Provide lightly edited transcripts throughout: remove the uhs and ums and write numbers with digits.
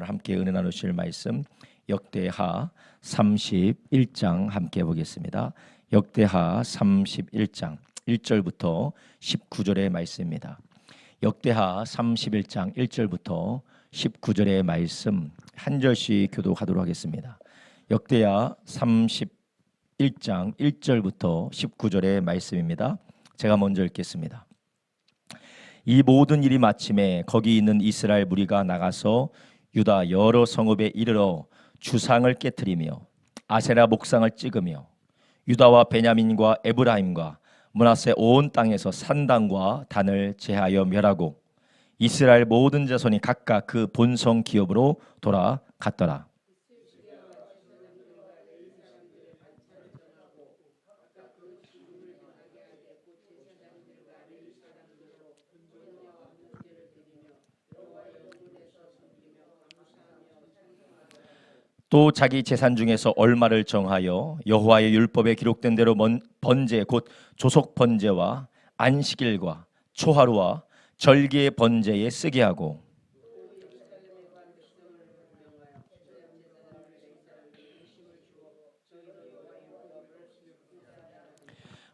오늘 함께 은혜 나누실 말씀 역대하 31장 함께 보겠습니다. 역대하 31장 1절부터 19절의 말씀입니다. 역대하 31장 1절부터 19절의 말씀 한 절씩 교독하도록 하겠습니다. 역대하 31장 1절부터 19절의 말씀입니다. 제가 먼저 읽겠습니다. 이 모든 일이 마침에 거기 있는 이스라엘 무리가 나가서 유다 여러 성읍에 이르러 주상을 깨뜨리며 아세라 목상을 찍으며 유다와 베냐민과 에브라임과 므낫세 온 땅에서 산당과 단을 제하여 멸하고 이스라엘 모든 자손이 각각 그 본성 기업으로 돌아갔더라. 또 자기 재산 중에서 얼마를 정하여 여호와의 율법에 기록된 대로 번제 곧 조속 번제와 안식일과 초하루와 절기의 번제에 쓰게 하고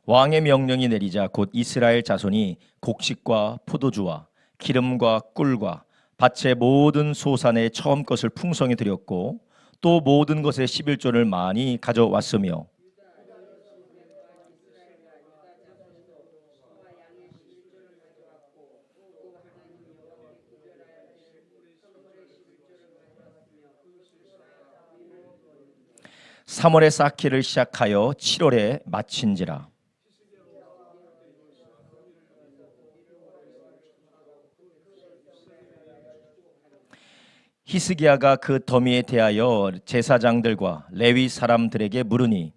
왕의 명령이 내리자 곧 이스라엘 자손이 곡식과 포도주와 기름과 꿀과 밭의 모든 소산의 처음 것을 풍성히 드렸고 또 모든 것의 11조를 많이 가져왔으며 (3월에) 쌓기를 시작하여 (7월에) 마친지라. 히스기야가 그 더미에 대하여 제사장들과 레위 사람들에게 물으니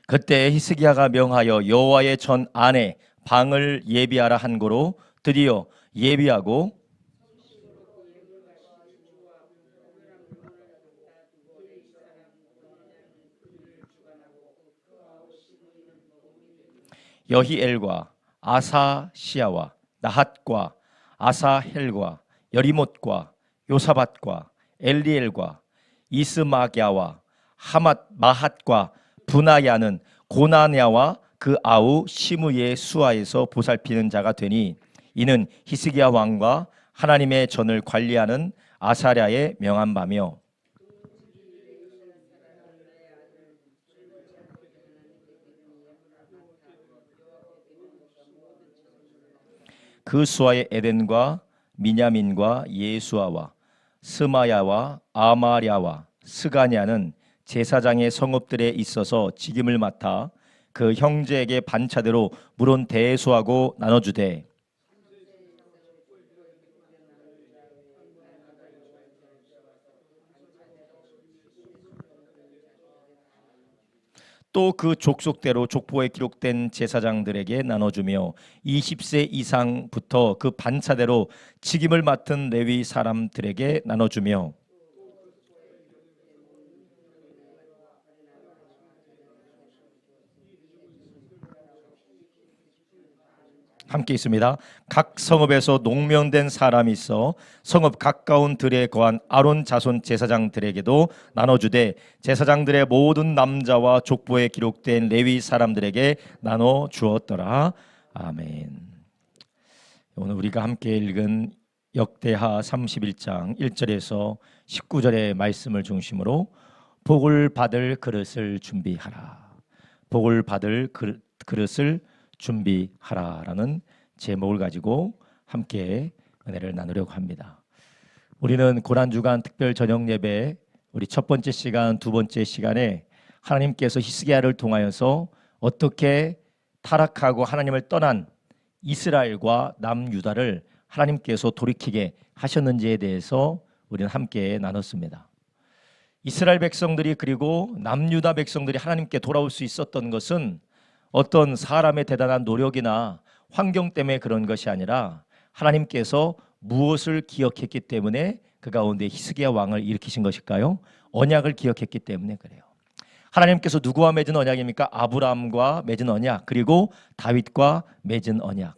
그때 히스기야가 명하여 여호와의 전 안에 방을 예비하라 한 고로 드디어 예비하고 여히엘과 아사시아와 나핫과 아사헬과 여리못과 요사밧과 엘리엘과 이스마갸와 마핫과 분하야는 고나냐와 그 아우 시므의 수하에서 보살피는 자가 되니 이는 히스기야 왕과 하나님의 전을 관리하는 아사랴의 명한 바며 그 수하의 에덴과 미냐민과 예수아와 스마야와 아마랴와 스가냐는 제사장의 성읍들에 있어서 직임을 맡아 그 형제에게 반차대로 물은 대수하고 나눠주되 또 그 족속대로 족보에 기록된 제사장들에게 나눠주며 20세 이상부터 그 반차대로 직임을 맡은 레위 사람들에게 나눠주며 함께 있습니다. 각 성읍에서 농명된 사람이 있어 성읍 가까운 들에 거한 아론 자손 제사장들에게도 나눠주되 제사장들의 모든 남자와 족보에 기록된 레위 사람들에게 나눠 주었더라. 아멘. 오늘 우리가 함께 읽은 역대하 31장 1절에서 19절의 말씀을 중심으로 복을 받을 그릇을 준비하라. 복을 받을 그릇을 준비하라라는 제목을 가지고 함께 은혜를 나누려고 합니다. 우리는 고난주간 특별 저녁 예배 우리 첫 번째 시간, 두 번째 시간에 하나님께서 히스기야를 통하여서 어떻게 타락하고 하나님을 떠난 이스라엘과 남유다를 하나님께서 돌이키게 하셨는지에 대해서 우리는 함께 나눴습니다. 이스라엘 백성들이 그리고 남유다 백성들이 하나님께 돌아올 수 있었던 것은 어떤 사람의 대단한 노력이나 환경 때문에 그런 것이 아니라 하나님께서 무엇을 기억했기 때문에 그 가운데 히스기야 왕을 일으키신 것일까요? 언약을 기억했기 때문에 그래요. 하나님께서 누구와 맺은 언약입니까? 아브라함과 맺은 언약, 그리고 다윗과 맺은 언약.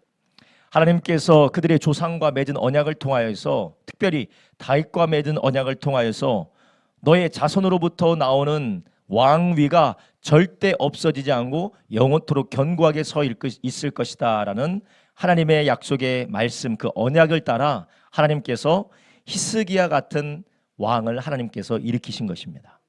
하나님께서 그들의 조상과 맺은 언약을 통하여서, 특별히 다윗과 맺은 언약을 통하여서 너의 자손으로부터 나오는 왕위가 절대 없어지지 않고 영원토록 견고하게 서 있을 것이다 라는 하나님의 약속의 말씀, 그 언약을 따라 하나님께서 히스기야 같은 왕을 하나님께서 일으키신 것입니다.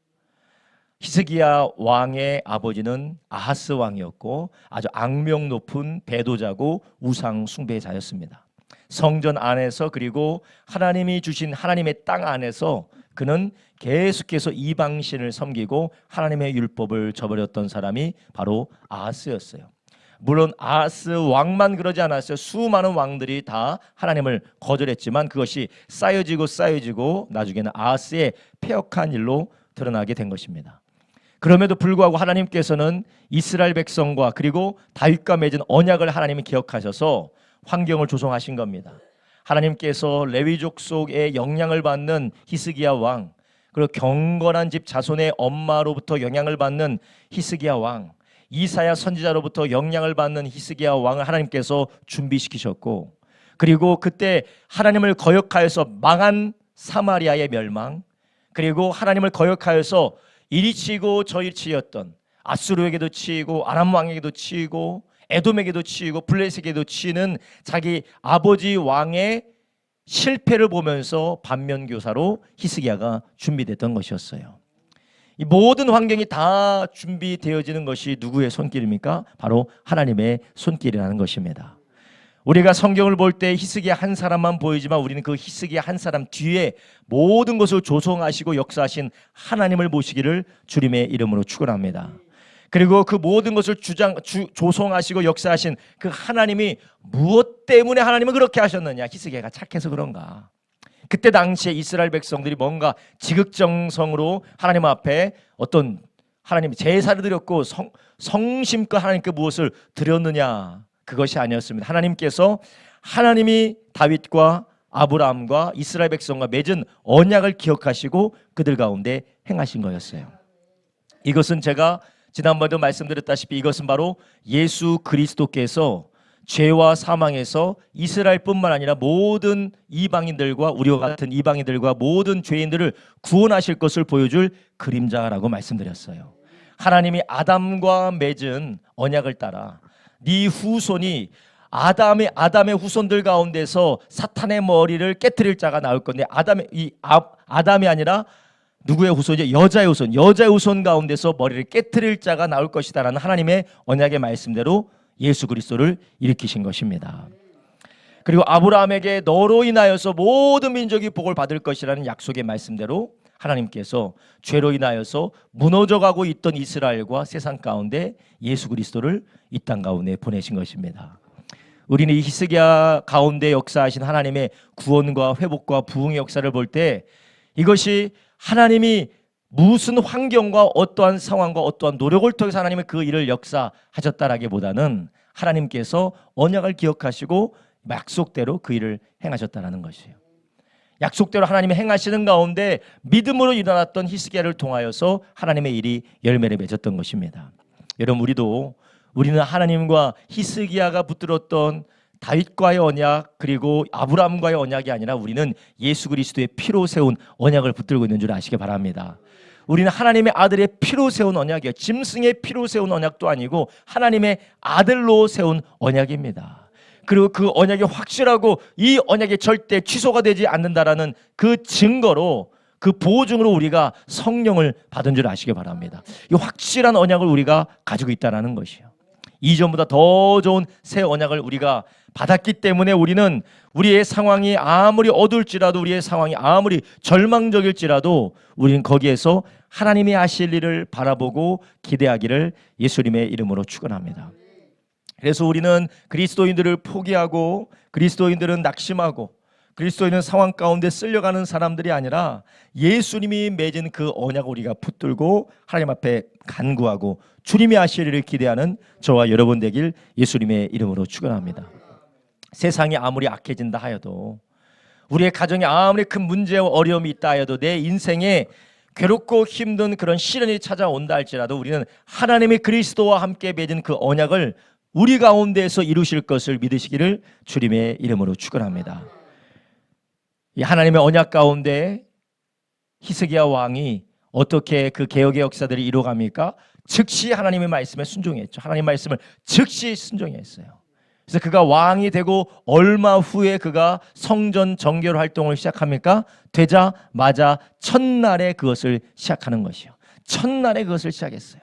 히스기야 왕의 아버지는 아하스 왕이었고 아주 악명 높은 배도자고 우상 숭배자였습니다. 성전 안에서, 그리고 하나님이 주신 하나님의 땅 안에서 그는 계속해서 이방신을 섬기고 하나님의 율법을 저버렸던 사람이 바로 아하스였어요. 물론 아하스 왕만 그러지 않았어요. 수많은 왕들이 다 하나님을 거절했지만 그것이 쌓여지고 나중에는 아하스의 패역한 일로 드러나게 된 것입니다. 그럼에도 불구하고 하나님께서는 이스라엘 백성과 그리고 다윗과 맺은 언약을 하나님이 기억하셔서 환경을 조성하신 겁니다. 하나님께서 레위족 속에 영향을 받는 히스기야 왕, 그리고 경건한 집 자손의 엄마로부터 영향을 받는 히스기야 왕, 이사야 선지자로부터 영향을 받는 히스기야 왕을 하나님께서 준비시키셨고, 그리고 그때 하나님을 거역하여서 망한 사마리아의 멸망, 그리고 하나님을 거역하여서 이리 치고 저리 치였던 아수르에게도 치이고 아람 왕에게도 치이고 에돔에게도 치이고 블레셋에게도 치는 자기 아버지 왕의 실패를 보면서 반면교사로 히스기야가 준비됐던 것이었어요. 이 모든 환경이 다 준비되어지는 것이 누구의 손길입니까? 바로 하나님의 손길이라는 것입니다. 우리가 성경을 볼 때 히스기야 한 사람만 보이지만 우리는 그 히스기야 한 사람 뒤에 모든 것을 조성하시고 역사하신 하나님을 모시기를 주님의 이름으로 축원합니다. 그리고 그 모든 것을 조성하시고 역사하신 그 하나님이 무엇 때문에 하나님은 그렇게 하셨느냐? 히스기야가 착해서 그런가? 그때 당시에 이스라엘 백성들이 뭔가 지극정성으로 하나님 앞에 어떤 하나님 제사를 드렸고 성심껏 하나님께 무엇을 드렸느냐? 그것이 아니었습니다. 하나님께서 하나님이 다윗과 아브라함과 이스라엘 백성과 맺은 언약을 기억하시고 그들 가운데 행하신 거였어요. 이것은 제가 지난번에도 말씀드렸다시피 이것은 바로 예수 그리스도께서 죄와 사망에서 이스라엘뿐만 아니라 모든 이방인들과 우리와 같은 이방인들과 모든 죄인들을 구원하실 것을 보여줄 그림자라고 말씀드렸어요. 하나님이 아담과 맺은 언약을 따라 네 후손이 아담의 후손들 가운데서 사탄의 머리를 깨트릴 자가 나올 건데 아담이 아니라 누구의 후손이죠? 여자의 후손 가운데서 머리를 깨트릴 자가 나올 것이다라는 하나님의 언약의 말씀대로 예수 그리스도를 일으키신 것입니다. 그리고 아브라함에게 너로 인하여서 모든 민족이 복을 받을 것이라는 약속의 말씀대로 하나님께서 죄로 인하여서 무너져가고 있던 이스라엘과 세상 가운데 예수 그리스도를 이 땅 가운데 보내신 것입니다. 우리는 이 히스기야 가운데 역사하신 하나님의 구원과 회복과 부흥의 역사를 볼 때 이것이 하나님이 무슨 환경과 어떠한 상황과 어떠한 노력을 통해서 하나님의 그 일을 역사하셨다라기보다는 하나님께서 언약을 기억하시고 약속대로 그 일을 행하셨다는 것이에요. 약속대로 하나님이 행하시는 가운데 믿음으로 일어났던 히스기야를 통하여서 하나님의 일이 열매를 맺었던 것입니다. 여러분, 우리는 하나님과 히스기야가 붙들었던 다윗과의 언약 그리고 아브라함과의 언약이 아니라 우리는 예수 그리스도의 피로 세운 언약을 붙들고 있는 줄 아시기 바랍니다. 우리는 하나님의 아들의 피로 세운 언약이에요. 짐승의 피로 세운 언약도 아니고 하나님의 아들로 세운 언약입니다. 그리고 그 언약이 확실하고 이 언약이 절대 취소가 되지 않는다라는 그 증거로, 그 보증으로 우리가 성령을 받은 줄 아시기 바랍니다. 이 확실한 언약을 우리가 가지고 있다는 것이에요. 이전보다 더 좋은 새 언약을 우리가 받았기 때문에 우리는 우리의 상황이 아무리 어두울지라도, 우리의 상황이 아무리 절망적일지라도 우리는 거기에서 하나님이 하실 일을 바라보고 기대하기를 예수님의 이름으로 축원합니다. 그래서 우리는 그리스도인들을 포기하고 그리스도인들은 낙심하고 그리스도인은 상황 가운데 쓸려가는 사람들이 아니라 예수님이 맺은 그 언약을 우리가 붙들고 하나님 앞에 간구하고 주님이 하실 일을 기대하는 저와 여러분 되길 예수님의 이름으로 축원합니다. 세상이 아무리 악해진다 하여도 우리의 가정에 아무리 큰 문제와 어려움이 있다 하여도 내 인생에 괴롭고 힘든 그런 시련이 찾아온다 할지라도 우리는 하나님의 그리스도와 함께 맺은 그 언약을 우리 가운데에서 이루실 것을 믿으시기를 주님의 이름으로 축원합니다. 이 하나님의 언약 가운데 히스기야 왕이 어떻게 그 개혁의 역사들을 이루어갑니까? 즉시 하나님의 말씀에 순종했죠. 하나님의 말씀을 즉시 순종했어요. 그래서 그가 왕이 되고 얼마 후에 그가 성전 정결 활동을 시작합니까? 되자마자 첫날에 그것을 시작하는 것이요. 첫날에 그것을 시작했어요.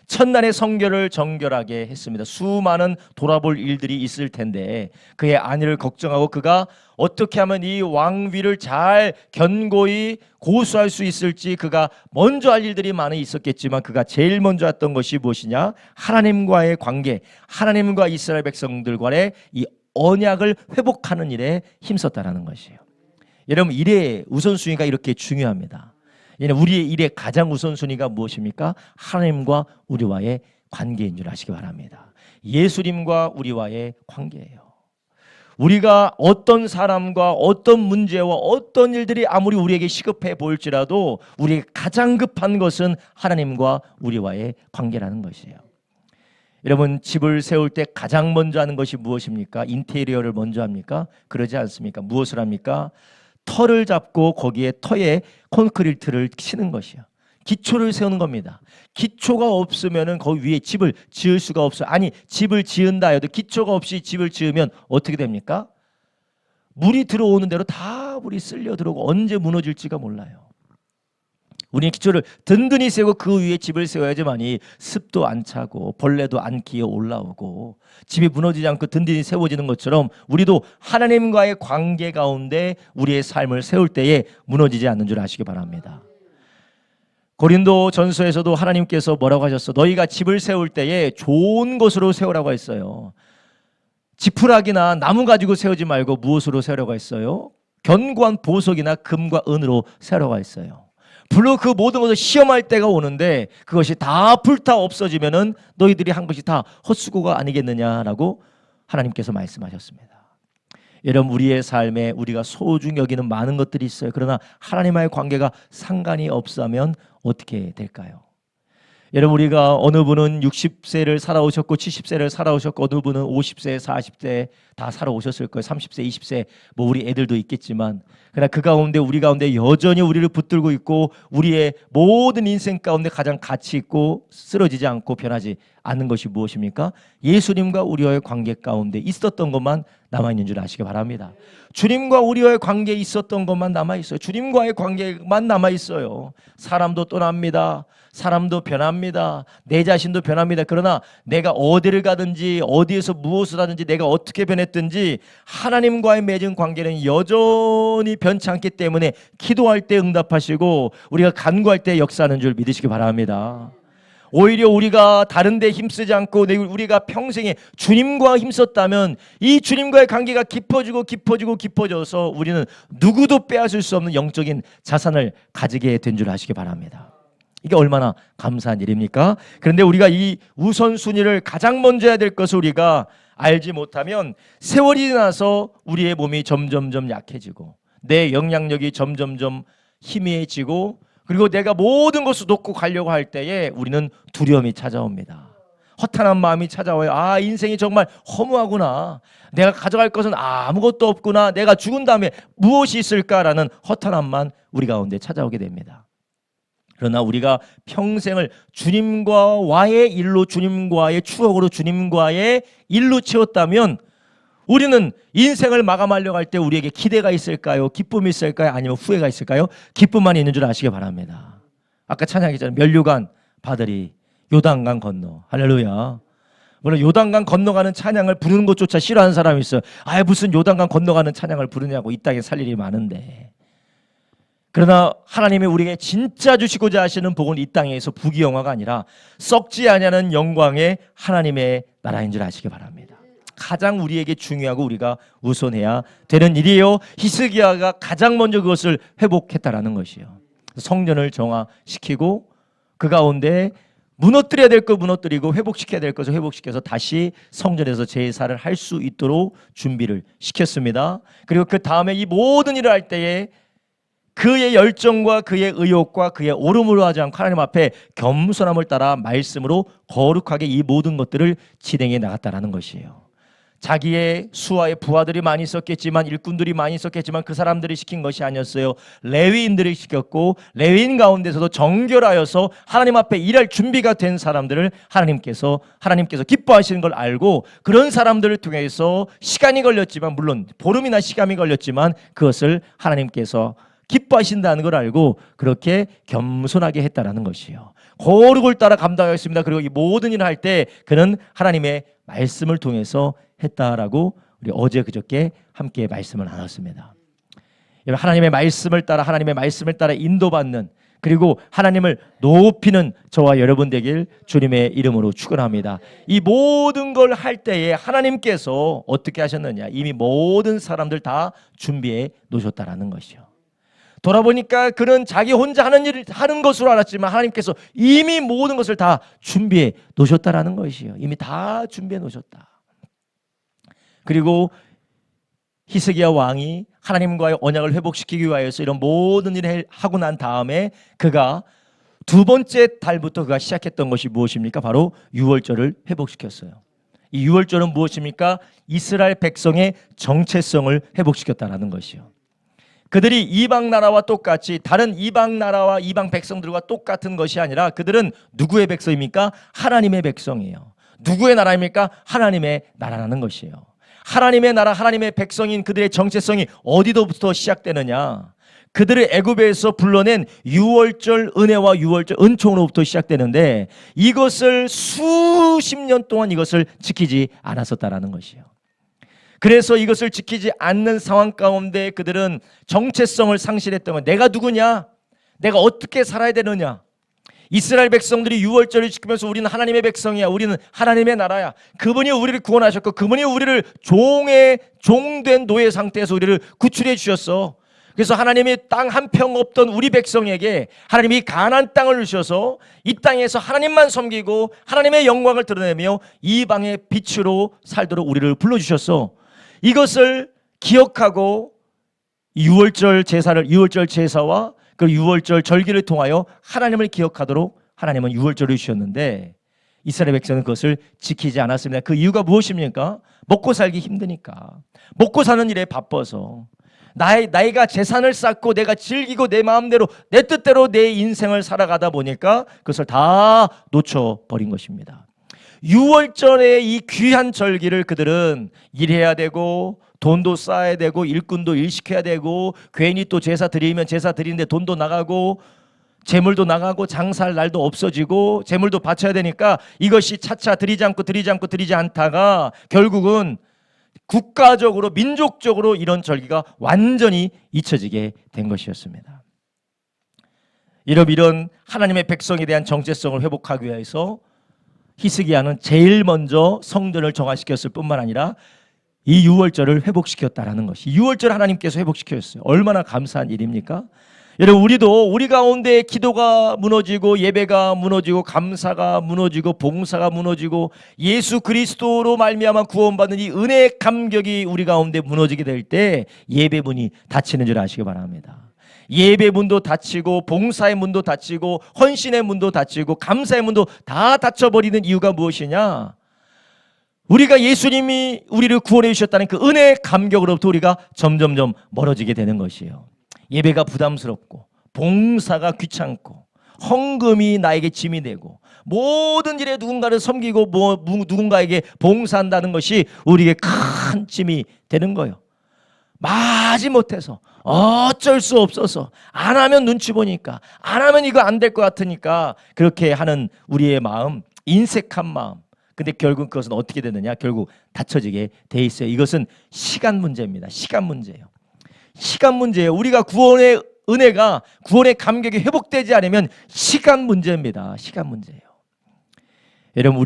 첫날에 성결을 정결하게 했습니다. 수많은 돌아볼 일들이 있을 텐데 그의 안위를 걱정하고 그가 어떻게 하면 이 왕위를 잘 견고히 고수할 수 있을지 그가 먼저 할 일들이 많이 있었겠지만 그가 제일 먼저 했던 것이 무엇이냐? 하나님과의 관계, 하나님과 이스라엘 백성들 간의 이 언약을 회복하는 일에 힘썼다라는 것이에요. 여러분, 일의 우선순위가 이렇게 중요합니다. 우리의 일의 가장 우선순위가 무엇입니까? 하나님과 우리와의 관계인 줄 아시기 바랍니다. 예수님과 우리와의 관계예요. 우리가 어떤 사람과 어떤 문제와 어떤 일들이 아무리 우리에게 시급해 보일지라도 우리에게 가장 급한 것은 하나님과 우리와의 관계라는 것이에요. 여러분, 집을 세울 때 가장 먼저 하는 것이 무엇입니까? 인테리어를 먼저 합니까? 그러지 않습니까? 무엇을 합니까? 터를 잡고 거기에 터에 콘크리트를 치는 것이요. 기초를 세우는 겁니다. 기초가 없으면은 거기 위에 집을 지을 수가 없어요. 아니, 집을 지은다 해도 기초가 없이 집을 지으면 어떻게 됩니까? 물이 들어오는 대로 다 물이 쓸려 들어오고 언제 무너질지가 몰라요. 우리는 기초를 든든히 세우고 그 위에 집을 세워야지만이 습도 안 차고 벌레도 안 기어 올라오고 집이 무너지지 않고 든든히 세워지는 것처럼 우리도 하나님과의 관계 가운데 우리의 삶을 세울 때에 무너지지 않는 줄 아시기 바랍니다. 고린도 전서에서도 하나님께서 뭐라고 하셨어? 너희가 집을 세울 때에 좋은 것으로 세우라고 했어요. 지푸라기나 나무 가지고 세우지 말고 무엇으로 세우라고 했어요? 견고한 보석이나 금과 은으로 세우라고 했어요. 물론 그 모든 것을 시험할 때가 오는데 그것이 다 불타 없어지면은 너희들이 한 것이 다 헛수고가 아니겠느냐라고 하나님께서 말씀하셨습니다. 여러분, 우리의 삶에 우리가 소중히 여기는 많은 것들이 있어요. 그러나 하나님과의 관계가 상관이 없으면 어떻게 될까요? 여러분, 우리가 어느 분은 60세를 살아오셨고 70세를 살아오셨고 어느 분은 50세, 40세 다 살아오셨을 거예요. 30세, 20세 뭐 우리 애들도 있겠지만 그러나 그 가운데 우리 가운데 여전히 우리를 붙들고 있고 우리의 모든 인생 가운데 가장 가치 있고 쓰러지지 않고 변하지 않는 것이 무엇입니까? 예수님과 우리와의 관계 가운데 있었던 것만 남아있는 줄 아시기 바랍니다. 주님과 우리와의 관계에 있었던 것만 남아있어요. 주님과의 관계만 남아있어요. 사람도 떠납니다. 사람도 변합니다. 내 자신도 변합니다. 그러나 내가 어디를 가든지 어디에서 무엇을 하든지 내가 어떻게 변했든지 하나님과의 맺은 관계는 여전히 변치 않기 때문에 기도할 때 응답하시고 우리가 간구할 때 역사하는 줄 믿으시기 바랍니다. 오히려 우리가 다른 데 힘쓰지 않고 우리가 평생에 주님과 힘썼다면 이 주님과의 관계가 깊어져서 우리는 누구도 빼앗을 수 없는 영적인 자산을 가지게 된 줄 아시기 바랍니다. 이게 얼마나 감사한 일입니까? 그런데 우리가 이 우선순위를 가장 먼저 해야 될 것을 우리가 알지 못하면 세월이 지나서 우리의 몸이 점점점 약해지고 내 영향력이 점점점 희미해지고 그리고 내가 모든 것을 놓고 가려고 할 때에 우리는 두려움이 찾아옵니다. 허탄한 마음이 찾아와요. 아, 인생이 정말 허무하구나. 내가 가져갈 것은 아무것도 없구나. 내가 죽은 다음에 무엇이 있을까라는 허탄함만 우리 가운데 찾아오게 됩니다. 그러나 우리가 평생을 주님과의 일로 주님과의 추억으로 주님과의 일로 채웠다면 우리는 인생을 마감하려고 할 때 우리에게 기대가 있을까요? 기쁨이 있을까요? 아니면 후회가 있을까요? 기쁨만 있는 줄 아시기 바랍니다. 아까 찬양했잖아요. 면류관 바들이 요단강 건너. 할렐루야. 물론 요단강 건너가는 찬양을 부르는 것조차 싫어하는 사람이 있어요. 아, 무슨 요단강 건너가는 찬양을 부르냐고. 이 땅에 살 일이 많은데. 그러나 하나님이 우리에게 진짜 주시고자 하시는 복은 이 땅에서 부귀영화가 아니라 썩지 아니하는 영광의 하나님의 나라인 줄 아시기 바랍니다. 가장 우리에게 중요하고 우리가 우선해야 되는 일이에요. 히스기야가 가장 먼저 그것을 회복했다라는 것이요. 성전을 정화시키고 그 가운데 무너뜨려야 될 거 무너뜨리고 회복시켜야 될 것을 회복시켜서 다시 성전에서 제사를 할 수 있도록 준비를 시켰습니다. 그리고 그 다음에 이 모든 일을 할 때에 그의 열정과 그의 의욕과 그의 오름으로 하지 않고 하나님 앞에 겸손함을 따라 말씀으로 거룩하게 이 모든 것들을 진행해 나갔다라는 것이에요. 자기의 수하의 부하들이 많이 있었겠지만, 일꾼들이 많이 있었겠지만 그 사람들이 시킨 것이 아니었어요. 레위인들이 시켰고, 레위인 가운데서도 정결하여서 하나님 앞에 일할 준비가 된 사람들을 하나님께서 기뻐하시는 걸 알고, 그런 사람들을 통해서 시간이 걸렸지만, 물론 보름이나 시간이 걸렸지만 그것을 하나님께서 기뻐하신다는 걸 알고 그렇게 겸손하게 했다라는 것이요. 거룩을 따라 감당하였습니다. 그리고 이 모든 일을 할 때 그는 하나님의 말씀을 통해서 했다라고 우리 어제 그저께 함께 말씀을 나눴습니다. 하나님의 말씀을 따라 인도받는, 그리고 하나님을 높이는 저와 여러분 되길 주님의 이름으로 축원합니다. 이 모든 걸 할 때에 하나님께서 어떻게 하셨느냐? 이미 모든 사람들 다 준비해 놓으셨다라는 것이요. 돌아보니까 그는 자기 혼자 하는 일을 하는 것으로 알았지만 하나님께서 이미 모든 것을 다 준비해 놓으셨다라는 것이요. 이미 다 준비해 놓으셨다. 그리고 히스기야 왕이 하나님과의 언약을 회복시키기 위하여서 이런 모든 일을 하고 난 다음에 그가 두 번째 달부터 그가 시작했던 것이 무엇입니까? 바로 유월절을 회복시켰어요. 이 유월절은 무엇입니까? 이스라엘 백성의 정체성을 회복시켰다는 것이요. 그들이 이방 나라와 똑같이 다른 이방 나라와 이방 백성들과 똑같은 것이 아니라 그들은 누구의 백성입니까? 하나님의 백성이에요. 누구의 나라입니까? 하나님의 나라라는 것이에요. 하나님의 나라, 하나님의 백성인 그들의 정체성이 어디로부터 시작되느냐? 그들을 애굽에서 불러낸 유월절 은혜와 유월절 은총으로부터 시작되는데, 이것을 수십 년 동안 이것을 지키지 않았었다라는 것이에요. 그래서 이것을 지키지 않는 상황 가운데 그들은 정체성을 상실했던 거예요. 내가 누구냐? 내가 어떻게 살아야 되느냐? 이스라엘 백성들이 유월절을 지키면서 우리는 하나님의 백성이야, 우리는 하나님의 나라야, 그분이 우리를 구원하셨고 그분이 우리를 종된 노예 상태에서 우리를 구출해 주셨어. 그래서 하나님이 땅 한 평 없던 우리 백성에게 하나님이 가나안 땅을 주셔서 이 땅에서 하나님만 섬기고 하나님의 영광을 드러내며 이방의 빛으로 살도록 우리를 불러주셨어. 이것을 기억하고 유월절 제사와 그 유월절 절기를 통하여 하나님을 기억하도록 하나님은 유월절을 주셨는데, 이스라엘 백성은 그것을 지키지 않았습니다. 그 이유가 무엇입니까? 먹고 살기 힘드니까, 먹고 사는 일에 바빠서, 나이가 재산을 쌓고 내가 즐기고 내 마음대로 내 뜻대로 내 인생을 살아가다 보니까 그것을 다 놓쳐버린 것입니다. 유월절의 이 귀한 절기를 그들은 일해야 되고 돈도 쌓아야 되고 일꾼도 일시켜야 되고 괜히 또 제사 드리면 제사 드리는데 돈도 나가고 재물도 나가고 장사할 날도 없어지고 재물도 바쳐야 되니까 이것이 차차 드리지 않다가 결국은 국가적으로 민족적으로 이런 절기가 완전히 잊혀지게 된 것이었습니다. 이런 하나님의 백성에 대한 정체성을 회복하기 위해서 히스기야는 제일 먼저 성전을 정화시켰을 뿐만 아니라 이 유월절을 회복시켰다라는 것이, 유월절 하나님께서 회복시켰어요. 얼마나 감사한 일입니까? 여러분, 우리도 우리 가운데 기도가 무너지고 예배가 무너지고 감사가 무너지고 봉사가 무너지고 예수 그리스도로 말미암아 구원받는 이 은혜의 감격이 우리 가운데 무너지게 될 때 예배문이 닫히는 줄 아시기 바랍니다. 예배 문도 닫히고 봉사의 문도 닫히고 헌신의 문도 닫히고 감사의 문도 다 닫혀버리는 이유가 무엇이냐? 우리가 예수님이 우리를 구원해 주셨다는 그 은혜의 감격으로부터 우리가 점점점 멀어지게 되는 것이에요. 예배가 부담스럽고 봉사가 귀찮고 헌금이 나에게 짐이 되고 모든 일에 누군가를 섬기고 누군가에게 봉사한다는 것이 우리에게 큰 짐이 되는 거예요. 마지못해서 어쩔 수 없어서 안 하면 눈치 보니까, 안 하면 이거 안 될 것 같으니까 그렇게 하는 우리의 마음, 인색한 마음. 근데 결국 그것은 어떻게 되느냐? 결국 닫혀지게 돼 있어요. 이것은 시간 문제입니다. 시간 문제예요. 시간 문제예요. 우리가 구원의 은혜가, 구원의 감격이 회복되지 않으면 시간 문제입니다. 시간 문제예요. 여러분,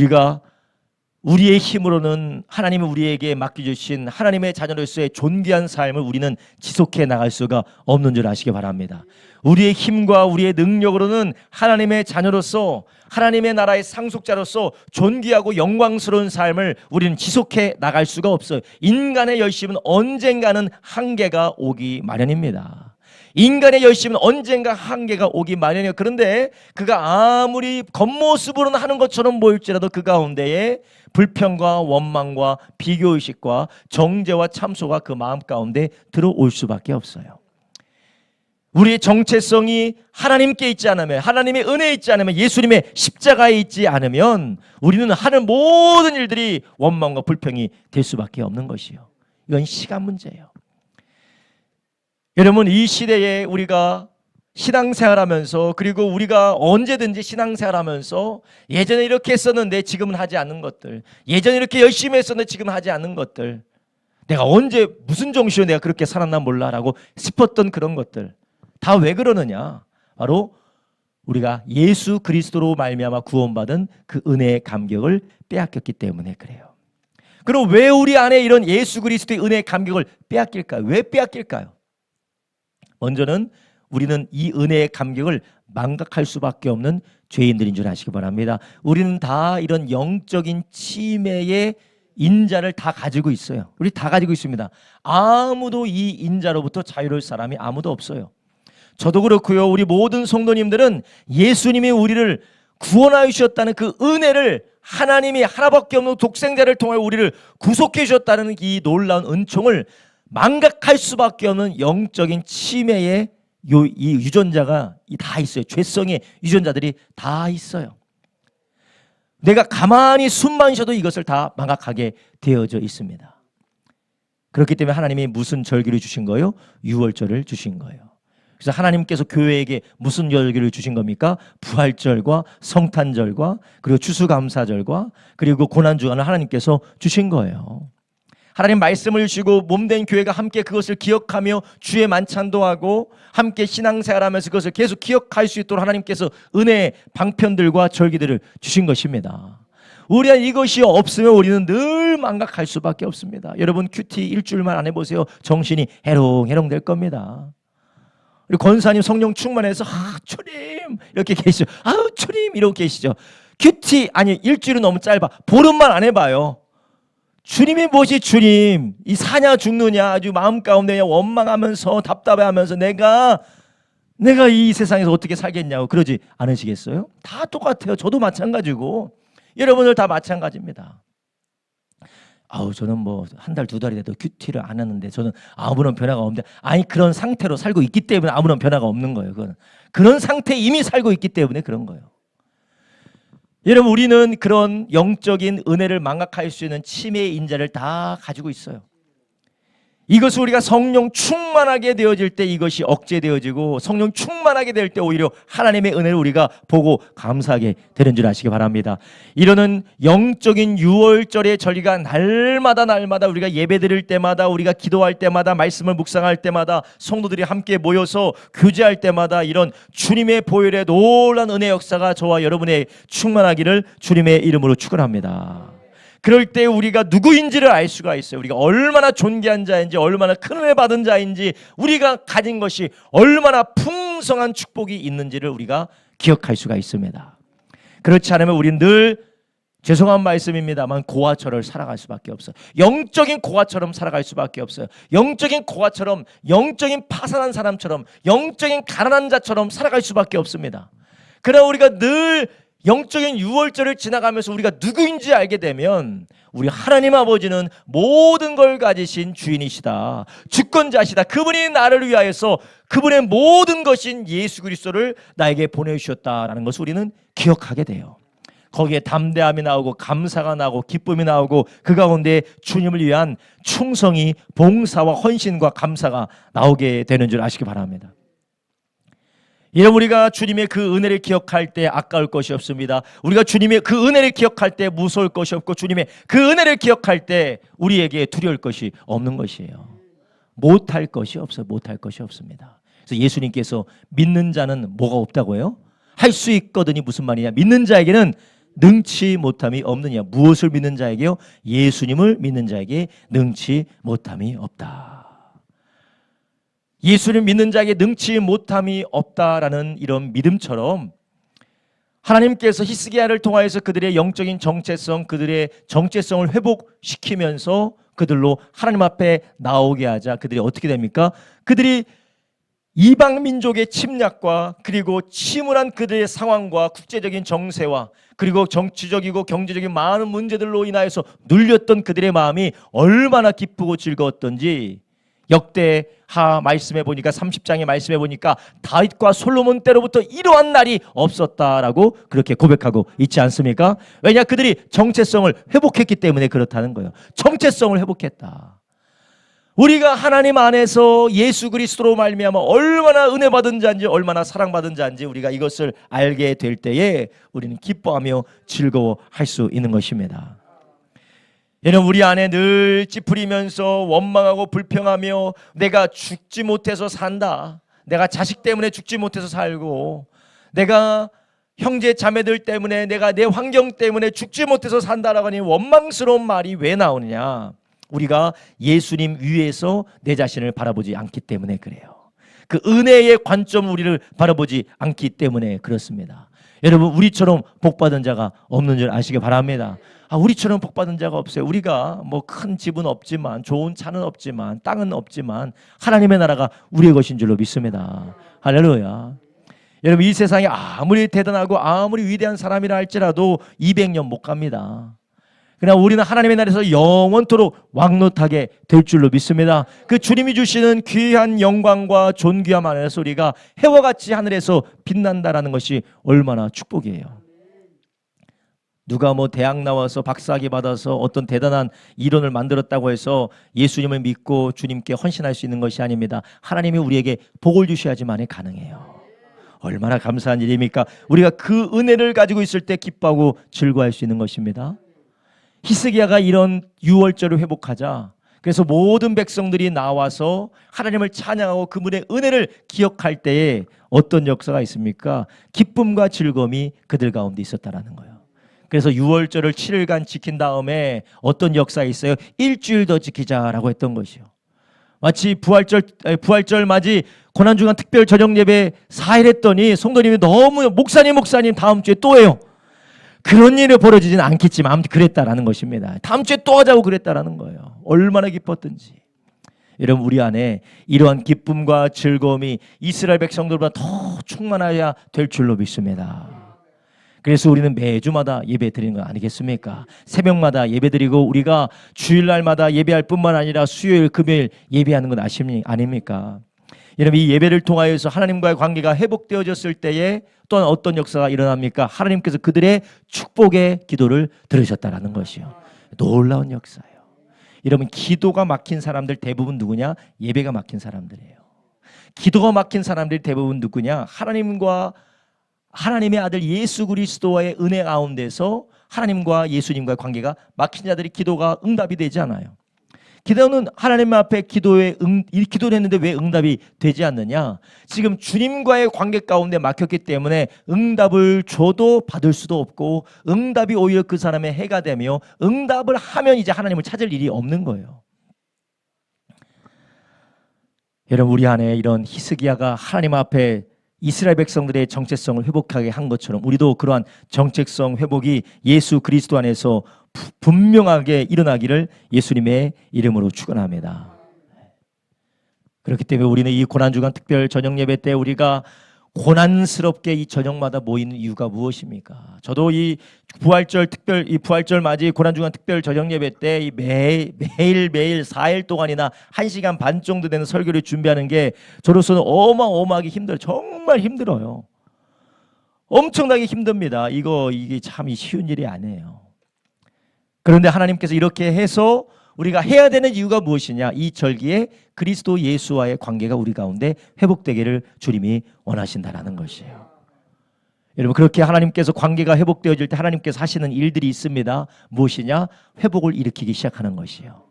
우리의 힘으로는 하나님이 우리에게 맡겨주신 하나님의 자녀로서의 존귀한 삶을 우리는 지속해 나갈 수가 없는 줄 아시기 바랍니다. 우리의 힘과 우리의 능력으로는 하나님의 자녀로서 하나님의 나라의 상속자로서 존귀하고 영광스러운 삶을 우리는 지속해 나갈 수가 없어요. 인간의 열심은 언젠가는 한계가 오기 마련입니다. 인간의 열심은 언젠가 한계가 오기 마련이에요. 그런데 그가 아무리 겉모습으로는 하는 것처럼 보일지라도 그 가운데에 불평과 원망과 비교의식과 정죄와 참소가 그 마음 가운데 들어올 수밖에 없어요. 우리의 정체성이 하나님께 있지 않으면, 하나님의 은혜에 있지 않으면, 예수님의 십자가에 있지 않으면 우리는 하는 모든 일들이 원망과 불평이 될 수밖에 없는 것이요. 이건 시간 문제예요. 여러분, 이 시대에 우리가 신앙생활하면서, 그리고 우리가 언제든지 신앙생활하면서 예전에 이렇게 했었는데 지금은 하지 않는 것들, 예전에 이렇게 열심히 했었는데 지금 하지 않는 것들, 내가 언제 무슨 정신으로 내가 그렇게 살았나 몰라라고 싶었던 그런 것들 다 왜 그러느냐? 바로 우리가 예수 그리스도로 말미암아 구원받은 그 은혜의 감격을 빼앗겼기 때문에 그래요. 그럼 왜 우리 안에 이런 예수 그리스도의 은혜의 감격을 빼앗길까요? 왜 빼앗길까요? 먼저는 우리는 이 은혜의 감격을 망각할 수밖에 없는 죄인들인 줄 아시기 바랍니다. 우리는 다 이런 영적인 치매의 인자를 다 가지고 있어요. 우리 다 가지고 있습니다. 아무도 이 인자로부터 자유로울 사람이 아무도 없어요. 저도 그렇고요. 우리 모든 성도님들은 예수님이 우리를 구원하여 주셨다는 그 은혜를, 하나님이 하나밖에 없는 독생자를 통하여 우리를 구속해 주셨다는 이 놀라운 은총을 망각할 수밖에 없는 영적인 치매의 이 유전자가 다 있어요. 죄성의 유전자들이 다 있어요. 내가 가만히 숨만 쉬어도 이것을 다 망각하게 되어져 있습니다. 그렇기 때문에 하나님이 무슨 절기를 주신 거예요? 유월절을 주신 거예요. 그래서 하나님께서 교회에게 무슨 절기를 주신 겁니까? 부활절과 성탄절과 그리고 추수감사절과 그리고 고난주간을 하나님께서 주신 거예요. 하나님 말씀을 주시고 몸된 교회가 함께 그것을 기억하며 주의 만찬도 하고 함께 신앙생활하면서 그것을 계속 기억할 수 있도록 하나님께서 은혜의 방편들과 절기들을 주신 것입니다. 우리가 이것이 없으면 우리는 늘 망각할 수밖에 없습니다. 여러분, 큐티 일주일만 안 해보세요. 정신이 해롱해롱 될 겁니다. 우리 권사님 성령 충만해서 주님 이렇게 계시죠. 주님 이러고 계시죠. 큐티 아니 일주일은 너무 짧아. 보름만 안 해봐요. 주님이 무엇이 주님? 이 사냐 죽느냐 아주 마음 가운데 원망하면서 답답해하면서 내가 이 세상에서 어떻게 살겠냐고 그러지 않으시겠어요? 다 똑같아요. 저도 마찬가지고 여러분들 다 마찬가지입니다. 저는 뭐 한 달, 두 달이 돼도 큐티를 안 하는데 저는 아무런 변화가 없는데, 아니 그런 상태로 살고 있기 때문에 아무런 변화가 없는 거예요. 그런 상태에 이미 살고 있기 때문에 그런 거예요. 여러분, 우리는 그런 영적인 은혜를 망각할 수 있는 치매의 인자를 다 가지고 있어요. 이것을 우리가 성령 충만하게 되어질 때 이것이 억제되어지고 성령 충만하게 될 때 오히려 하나님의 은혜를 우리가 보고 감사하게 되는 줄 아시기 바랍니다. 이러는 영적인 유월절의 절기가 날마다 우리가 예배드릴 때마다, 우리가 기도할 때마다, 말씀을 묵상할 때마다, 성도들이 함께 모여서 교제할 때마다 이런 주님의 보혈의 놀라운 은혜 역사가 저와 여러분의 충만하기를 주님의 이름으로 축원합니다. 그럴 때 우리가 누구인지를 알 수가 있어요. 우리가 얼마나 존귀한 자인지, 얼마나 큰 은혜 받은 자인지, 우리가 가진 것이 얼마나 풍성한 축복이 있는지를 우리가 기억할 수가 있습니다. 그렇지 않으면 우리는 늘, 죄송한 말씀입니다만, 고아처럼 살아갈 수밖에 없어요. 영적인 고아처럼 살아갈 수밖에 없어요. 영적인 고아처럼, 영적인 파산한 사람처럼, 영적인 가난한 자처럼 살아갈 수밖에 없습니다. 그러나 우리가 늘 영적인 유월절을 지나가면서 우리가 누구인지 알게 되면 우리 하나님 아버지는 모든 걸 가지신 주인이시다, 주권자시다, 그분이 나를 위하여서 그분의 모든 것인 예수 그리스도를 나에게 보내주셨다라는 것을 우리는 기억하게 돼요. 거기에 담대함이 나오고 감사가 나오고 기쁨이 나오고 그 가운데 주님을 위한 충성이, 봉사와 헌신과 감사가 나오게 되는 줄 아시기 바랍니다. 이런 우리가 주님의 그 은혜를 기억할 때 아까울 것이 없습니다. 우리가 주님의 그 은혜를 기억할 때 무서울 것이 없고, 주님의 그 은혜를 기억할 때 우리에게 두려울 것이 없는 것이에요. 못할 것이 없어요. 못할 것이 없습니다. 그래서 예수님께서 믿는 자는 뭐가 없다고 해요? 할 수 있거든이 무슨 말이냐? 믿는 자에게는 능치 못함이 없느냐. 무엇을 믿는 자에게요? 예수님을 믿는 자에게 능치 못함이 없다. 예수님 믿는 자에게 능치 못함이 없다라는 이런 믿음처럼 하나님께서 히스기야를 통하여서 그들의 영적인 정체성, 그들의 정체성을 회복시키면서 그들로 하나님 앞에 나오게 하자. 그들이 어떻게 됩니까? 그들이 이방 민족의 침략과 그리고 침울한 그들의 상황과 국제적인 정세와 그리고 정치적이고 경제적인 많은 문제들로 인하여서 눌렸던 그들의 마음이 얼마나 기쁘고 즐거웠던지 역대하 말씀해 보니까 30장에 말씀해 보니까 다윗과 솔로몬 때로부터 이러한 날이 없었다라고 그렇게 고백하고 있지 않습니까? 왜냐? 그들이 정체성을 회복했기 때문에 그렇다는 거예요. 정체성을 회복했다. 우리가 하나님 안에서 예수 그리스도로 말미암아 얼마나 은혜 받은 자인지 얼마나 사랑받은 자인지 우리가 이것을 알게 될 때에 우리는 기뻐하며 즐거워할 수 있는 것입니다. 여러분, 우리 안에 늘 찌푸리면서 원망하고 불평하며 내가 죽지 못해서 산다, 내가 자식 때문에 죽지 못해서 살고 내가 형제 자매들 때문에 내가 내 환경 때문에 죽지 못해서 산다라고 하니 원망스러운 말이 왜 나오느냐? 우리가 예수님 위에서 내 자신을 바라보지 않기 때문에 그래요. 그 은혜의 관점 우리를 바라보지 않기 때문에 그렇습니다. 여러분, 우리처럼 복받은 자가 없는 줄 아시기 바랍니다. 우리처럼 복받은 자가 없어요. 우리가 뭐 큰 집은 없지만 좋은 차는 없지만 땅은 없지만 하나님의 나라가 우리의 것인 줄로 믿습니다. 할렐루야. 여러분, 이 세상에 아무리 대단하고 아무리 위대한 사람이라 할지라도 200년 못 갑니다. 그러나 우리는 하나님의 나라에서 영원토록 왕노하게 될 줄로 믿습니다. 그 주님이 주시는 귀한 영광과 존귀함 안에서 우리가 해와 같이 하늘에서 빛난다라는 것이 얼마나 축복이에요. 누가 뭐 대학 나와서 박사학위 받아서 어떤 대단한 이론을 만들었다고 해서 예수님을 믿고 주님께 헌신할 수 있는 것이 아닙니다. 하나님이 우리에게 복을 주셔야지만이 가능해요. 얼마나 감사한 일입니까? 우리가 그 은혜를 가지고 있을 때 기뻐하고 즐거워할 수 있는 것입니다. 히스기야가 이런 유월절을 회복하자, 그래서 모든 백성들이 나와서 하나님을 찬양하고 그분의 은혜를 기억할 때에 어떤 역사가 있습니까? 기쁨과 즐거움이 그들 가운데 있었다라는 거예요. 그래서 유월절을 7일간 지킨 다음에 어떤 역사가 있어요? 일주일 더 지키자라고 했던 것이요. 마치 부활절 맞이 고난주간 특별 저녁 예배 4일 했더니 성도님이 너무 목사님 다음 주에 또 해요. 그런 일이 벌어지지는 않겠지만 아무튼 그랬다라는 것입니다. 다음 주에 또 하자고 그랬다라는 거예요. 얼마나 기뻤던지. 여러분, 우리 안에 이러한 기쁨과 즐거움이 이스라엘 백성들보다 더 충만해야 될 줄로 믿습니다. 그래서 우리는 매주마다 예배 드리는 거 아니겠습니까? 새벽마다 예배 드리고 우리가 주일날마다 예배할 뿐만 아니라 수요일, 금요일 예배하는 건 아닙니까? 여러분, 이 예배를 통하여서 하나님과의 관계가 회복되어졌을 때에 또한 어떤 역사가 일어납니까? 하나님께서 그들의 축복의 기도를 들으셨다라는 것이요. 놀라운 역사예요. 여러분, 기도가 막힌 사람들 대부분 누구냐? 예배가 막힌 사람들이에요. 기도가 막힌 사람들이 대부분 누구냐? 하나님의 아들 예수 그리스도와의 은혜 가운데서 하나님과 예수님과의 관계가 막힌 자들이 기도가 응답이 되지 않아요. 기도는 하나님 앞에 기도를 했는데 왜 응답이 되지 않느냐? 지금 주님과의 관계 가운데 막혔기 때문에 응답을 줘도 받을 수도 없고 응답이 오히려 그 사람의 해가 되며 응답을 하면 이제 하나님을 찾을 일이 없는 거예요. 여러분, 우리 안에 이런 히스기야가 하나님 앞에 이스라엘 백성들의 정체성을 회복하게 한 것처럼 우리도 그러한 정체성 회복이 예수 그리스도 안에서 분명하게 일어나기를 예수님의 이름으로 축원합니다. 그렇기 때문에 우리는 이 고난주간 특별 저녁 예배 때 우리가 고난스럽게 이 저녁마다 모이는 이유가 무엇입니까? 저도 이 부활절 맞이 고난주간 특별 저녁 예배 때 이 매일 4일 동안이나 1시간 반 정도 되는 설교를 준비하는 게 저로서는 어마어마하게 힘들어요. 정말 힘들어요. 엄청나게 힘듭니다. 이게 참 쉬운 일이 아니에요. 그런데 하나님께서 이렇게 해서 우리가 해야 되는 이유가 무엇이냐? 이 절기에 그리스도 예수와의 관계가 우리 가운데 회복되기를 주님이 원하신다라는 것이에요. 여러분, 그렇게 하나님께서 관계가 회복되어질 때 하나님께서 하시는 일들이 있습니다. 무엇이냐? 회복을 일으키기 시작하는 것이에요.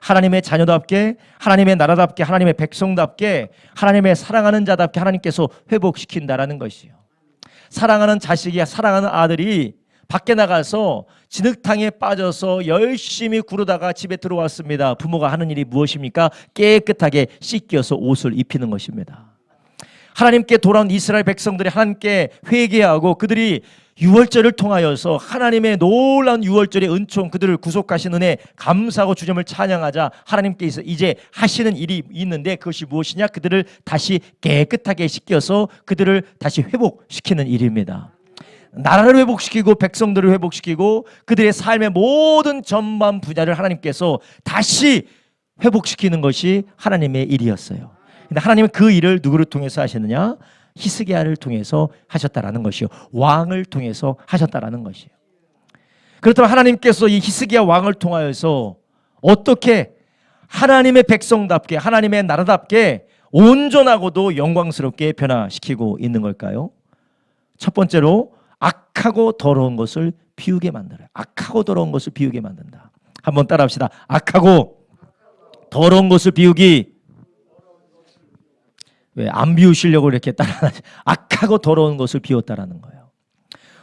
하나님의 자녀답게, 하나님의 나라답게, 하나님의 백성답게, 하나님의 사랑하는 자답게 하나님께서 회복시킨다라는 것이에요. 사랑하는 자식이, 사랑하는 아들이 밖에 나가서 진흙탕에 빠져서 열심히 구르다가 집에 들어왔습니다. 부모가 하는 일이 무엇입니까? 깨끗하게 씻겨서 옷을 입히는 것입니다. 하나님께 돌아온 이스라엘 백성들이 하나님께 회개하고 그들이 유월절을 통하여서 하나님의 놀라운 유월절의 은총, 그들을 구속하신 은혜 감사하고 주님을 찬양하자 하나님께서 이제 하시는 일이 있는데, 그것이 무엇이냐? 그들을 다시 깨끗하게 씻겨서 그들을 다시 회복시키는 일입니다. 나라를 회복시키고 백성들을 회복시키고 그들의 삶의 모든 전반 분야를 하나님께서 다시 회복시키는 것이 하나님의 일이었어요. 근데 하나님은 그 일을 누구를 통해서 하시느냐? 히스기야를 통해서 하셨다라는 것이요, 왕을 통해서 하셨다라는 것이에요. 그렇다면 하나님께서 이 히스기야 왕을 통하여서 어떻게 하나님의 백성답게, 하나님의 나라답게 온전하고도 영광스럽게 변화시키고 있는 걸까요? 첫 번째로 악하고 더러운 것을 비우게 만들어요. 악하고 더러운 것을 비우게 만든다. 한번 따라합시다. 악하고 더러운 것을 비우기. 왜 안 비우시려고 이렇게 따라하지? 악하고 더러운 것을 비웠다라는 거예요.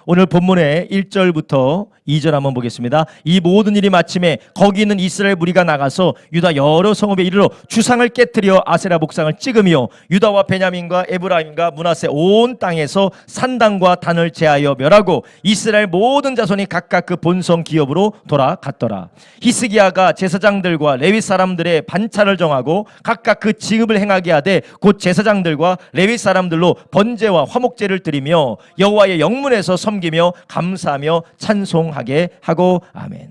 오늘 본문의 1절부터 2절 한번 보겠습니다. 이 모든 일이 마침에 거기 있는 이스라엘 무리가 나가서 유다 여러 성읍에 이르러 주상을 깨뜨려 아세라 목상을 찍으며 유다와 베냐민과 에브라임과 므낫세 온 땅에서 산당과 단을 제하여 멸하고 이스라엘 모든 자손이 각각 그 본성 기업으로 돌아갔더라. 히스기야가 제사장들과 레위 사람들의 반차를 정하고 각각 그 징업을 행하게 하되 곧 제사장들과 레위 사람들로 번제와 화목제를 드리며 여호와의 영문에서 섬기며 감사하며 찬송하게 하고. 아멘.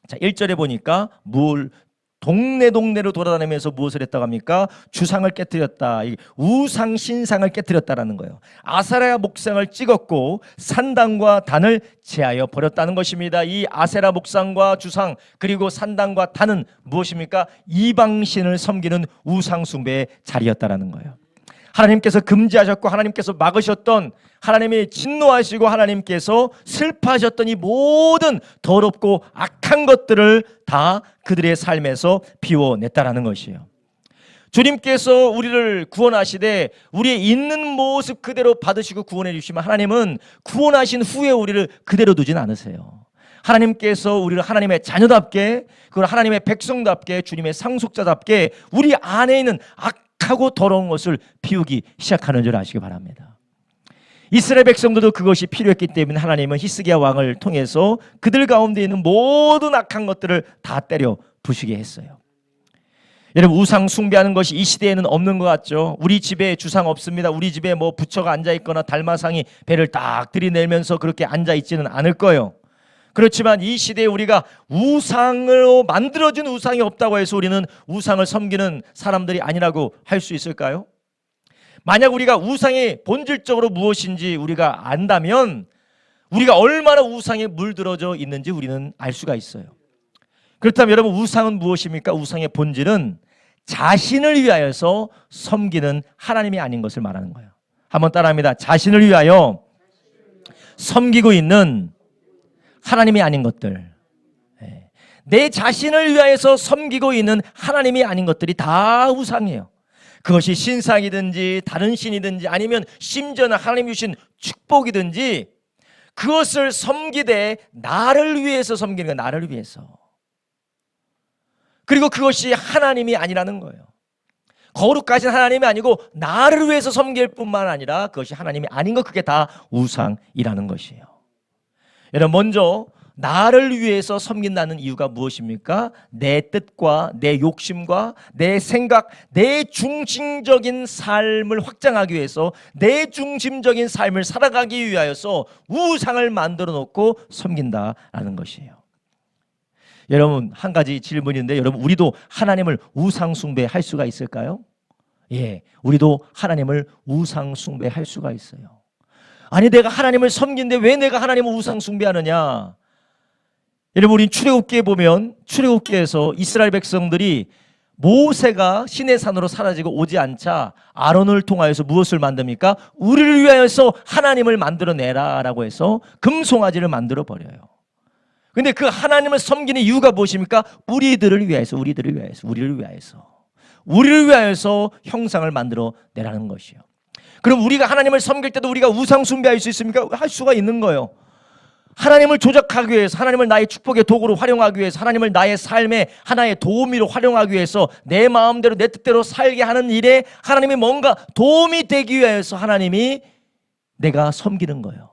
자, 1절에 보니까 동네로 돌아다니면서 무엇을 했다고 합니까? 주상을 깨뜨렸다. 우상 신상을 깨뜨렸다라는 거예요. 아세라 목상을 찍었고 산당과 단을 제하여 버렸다는 것입니다. 이 아세라 목상과 주상 그리고 산당과 단은 무엇입니까? 이방신을 섬기는 우상 숭배의 자리였다라는 거예요. 하나님께서 금지하셨고 하나님께서 막으셨던, 하나님이 진노하시고 하나님께서 슬퍼하셨던 이 모든 더럽고 악한 것들을 다 그들의 삶에서 비워냈다라는 것이에요. 주님께서 우리를 구원하시되 우리의 있는 모습 그대로 받으시고 구원해 주시면 하나님은 구원하신 후에 우리를 그대로 두진 않으세요. 하나님께서 우리를 하나님의 자녀답게, 그걸 하나님의 백성답게, 주님의 상속자답게 우리 안에 있는 악하고 더러운 것을 비우기 시작하는 줄 아시기 바랍니다. 이스라엘 백성들도 그것이 필요했기 때문에 하나님은 히스기야 왕을 통해서 그들 가운데 있는 모든 악한 것들을 다 때려 부수게 했어요. 여러분, 우상 숭배하는 것이 이 시대에는 없는 것 같죠? 우리 집에 주상 없습니다. 우리 집에 뭐 부처가 앉아있거나 달마상이 배를 딱 들이내면서 그렇게 앉아있지는 않을 거예요. 그렇지만 이 시대에 우리가 우상으로 만들어진 우상이 없다고 해서 우리는 우상을 섬기는 사람들이 아니라고 할 수 있을까요? 만약 우리가 우상이 본질적으로 무엇인지 우리가 안다면 우리가 얼마나 우상에 물들어져 있는지 우리는 알 수가 있어요. 그렇다면 여러분, 우상은 무엇입니까? 우상의 본질은 자신을 위하여서 섬기는 하나님이 아닌 것을 말하는 거예요. 한번 따라합니다. 자신을 위하여 섬기고 있는 하나님이 아닌 것들, 내 자신을 위하여서 섬기고 있는 하나님이 아닌 것들이 다 우상이에요. 그것이 신상이든지 다른 신이든지 아니면 심지어는 하나님이 주신 축복이든지 그것을 섬기되 나를 위해서 섬기는 거예요. 나를 위해서. 그리고 그것이 하나님이 아니라는 거예요. 거룩하신 하나님이 아니고 나를 위해서 섬길 뿐만 아니라 그것이 하나님이 아닌 것, 그게 다 우상이라는 것이에요. 여러분, 먼저 나를 위해서 섬긴다는 이유가 무엇입니까? 내 뜻과 내 욕심과 내 생각, 내 중심적인 삶을 확장하기 위해서, 내 중심적인 삶을 살아가기 위하여서 우상을 만들어 놓고 섬긴다라는 것이에요. 여러분, 한 가지 질문인데, 여러분, 우리도 하나님을 우상 숭배할 수가 있을까요? 예, 우리도 하나님을 우상 숭배할 수가 있어요. 아니, 내가 하나님을 섬기는데 왜 내가 하나님을 우상 숭배하느냐? 여러분, 우리 출애굽기에 보면 출애굽기에서 이스라엘 백성들이 모세가 시내 산으로 사라지고 오지 않자 아론을 통하여서 무엇을 만듭니까? 우리를 위하여서 하나님을 만들어내라 라고 해서 금송아지를 만들어 버려요. 근데 그 하나님을 섬기는 이유가 무엇입니까? 우리를 위하여서 형상을 만들어 내라는 것이요. 그럼 우리가 하나님을 섬길 때도 우리가 우상 숭배할 수 있습니까? 할 수가 있는 거예요. 하나님을 조작하기 위해서, 하나님을 나의 축복의 도구로 활용하기 위해서, 하나님을 나의 삶의 하나의 도우미로 활용하기 위해서 내 마음대로 내 뜻대로 살게 하는 일에 하나님이 뭔가 도움이 되기 위해서 하나님이 내가 섬기는 거예요.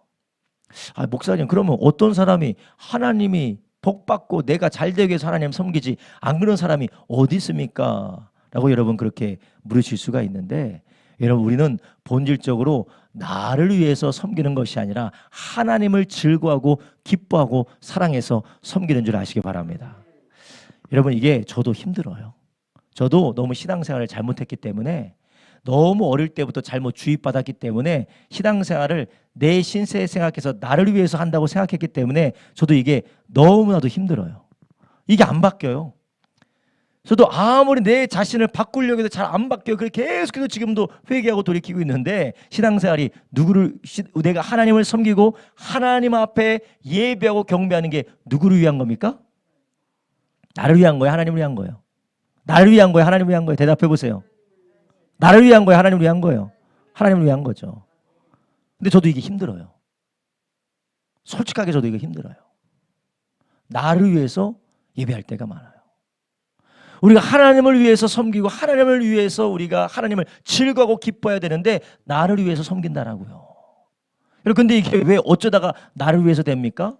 목사님, 그러면 어떤 사람이 하나님이 복받고 내가 잘 되기 위해서 하나님 섬기지 안 그런 사람이 어디 있습니까? 라고 여러분 그렇게 물으실 수가 있는데, 여러분 우리는 본질적으로 나를 위해서 섬기는 것이 아니라 하나님을 즐거워하고 기뻐하고 사랑해서 섬기는 줄 아시기 바랍니다. 여러분 이게 저도 힘들어요. 저도 너무 신앙생활을 잘못했기 때문에, 너무 어릴 때부터 잘못 주입받았기 때문에 신앙생활을 내 신세 생각해서 나를 위해서 한다고 생각했기 때문에 저도 이게 너무나도 힘들어요. 이게 안 바뀌어요. 저도 아무리 내 자신을 바꾸려고 해도 잘 안 바뀌어요. 그래서 계속해서 지금도 회개하고 돌이키고 있는데, 신앙생활이 내가 하나님을 섬기고 하나님 앞에 예배하고 경배하는 게 누구를 위한 겁니까? 나를 위한 거예요? 하나님을 위한 거예요? 나를 위한 거예요? 하나님을 위한 거예요? 대답해 보세요. 나를 위한 거예요? 하나님을 위한 거예요? 하나님을 위한 거죠. 근데 저도 이게 힘들어요. 솔직하게 저도 이게 힘들어요. 나를 위해서 예배할 때가 많아요. 우리가 하나님을 위해서 섬기고 하나님을 위해서 우리가 하나님을 즐거워하고 기뻐해야 되는데 나를 위해서 섬긴다라고요. 그런데 이게 왜 어쩌다가 나를 위해서 됩니까?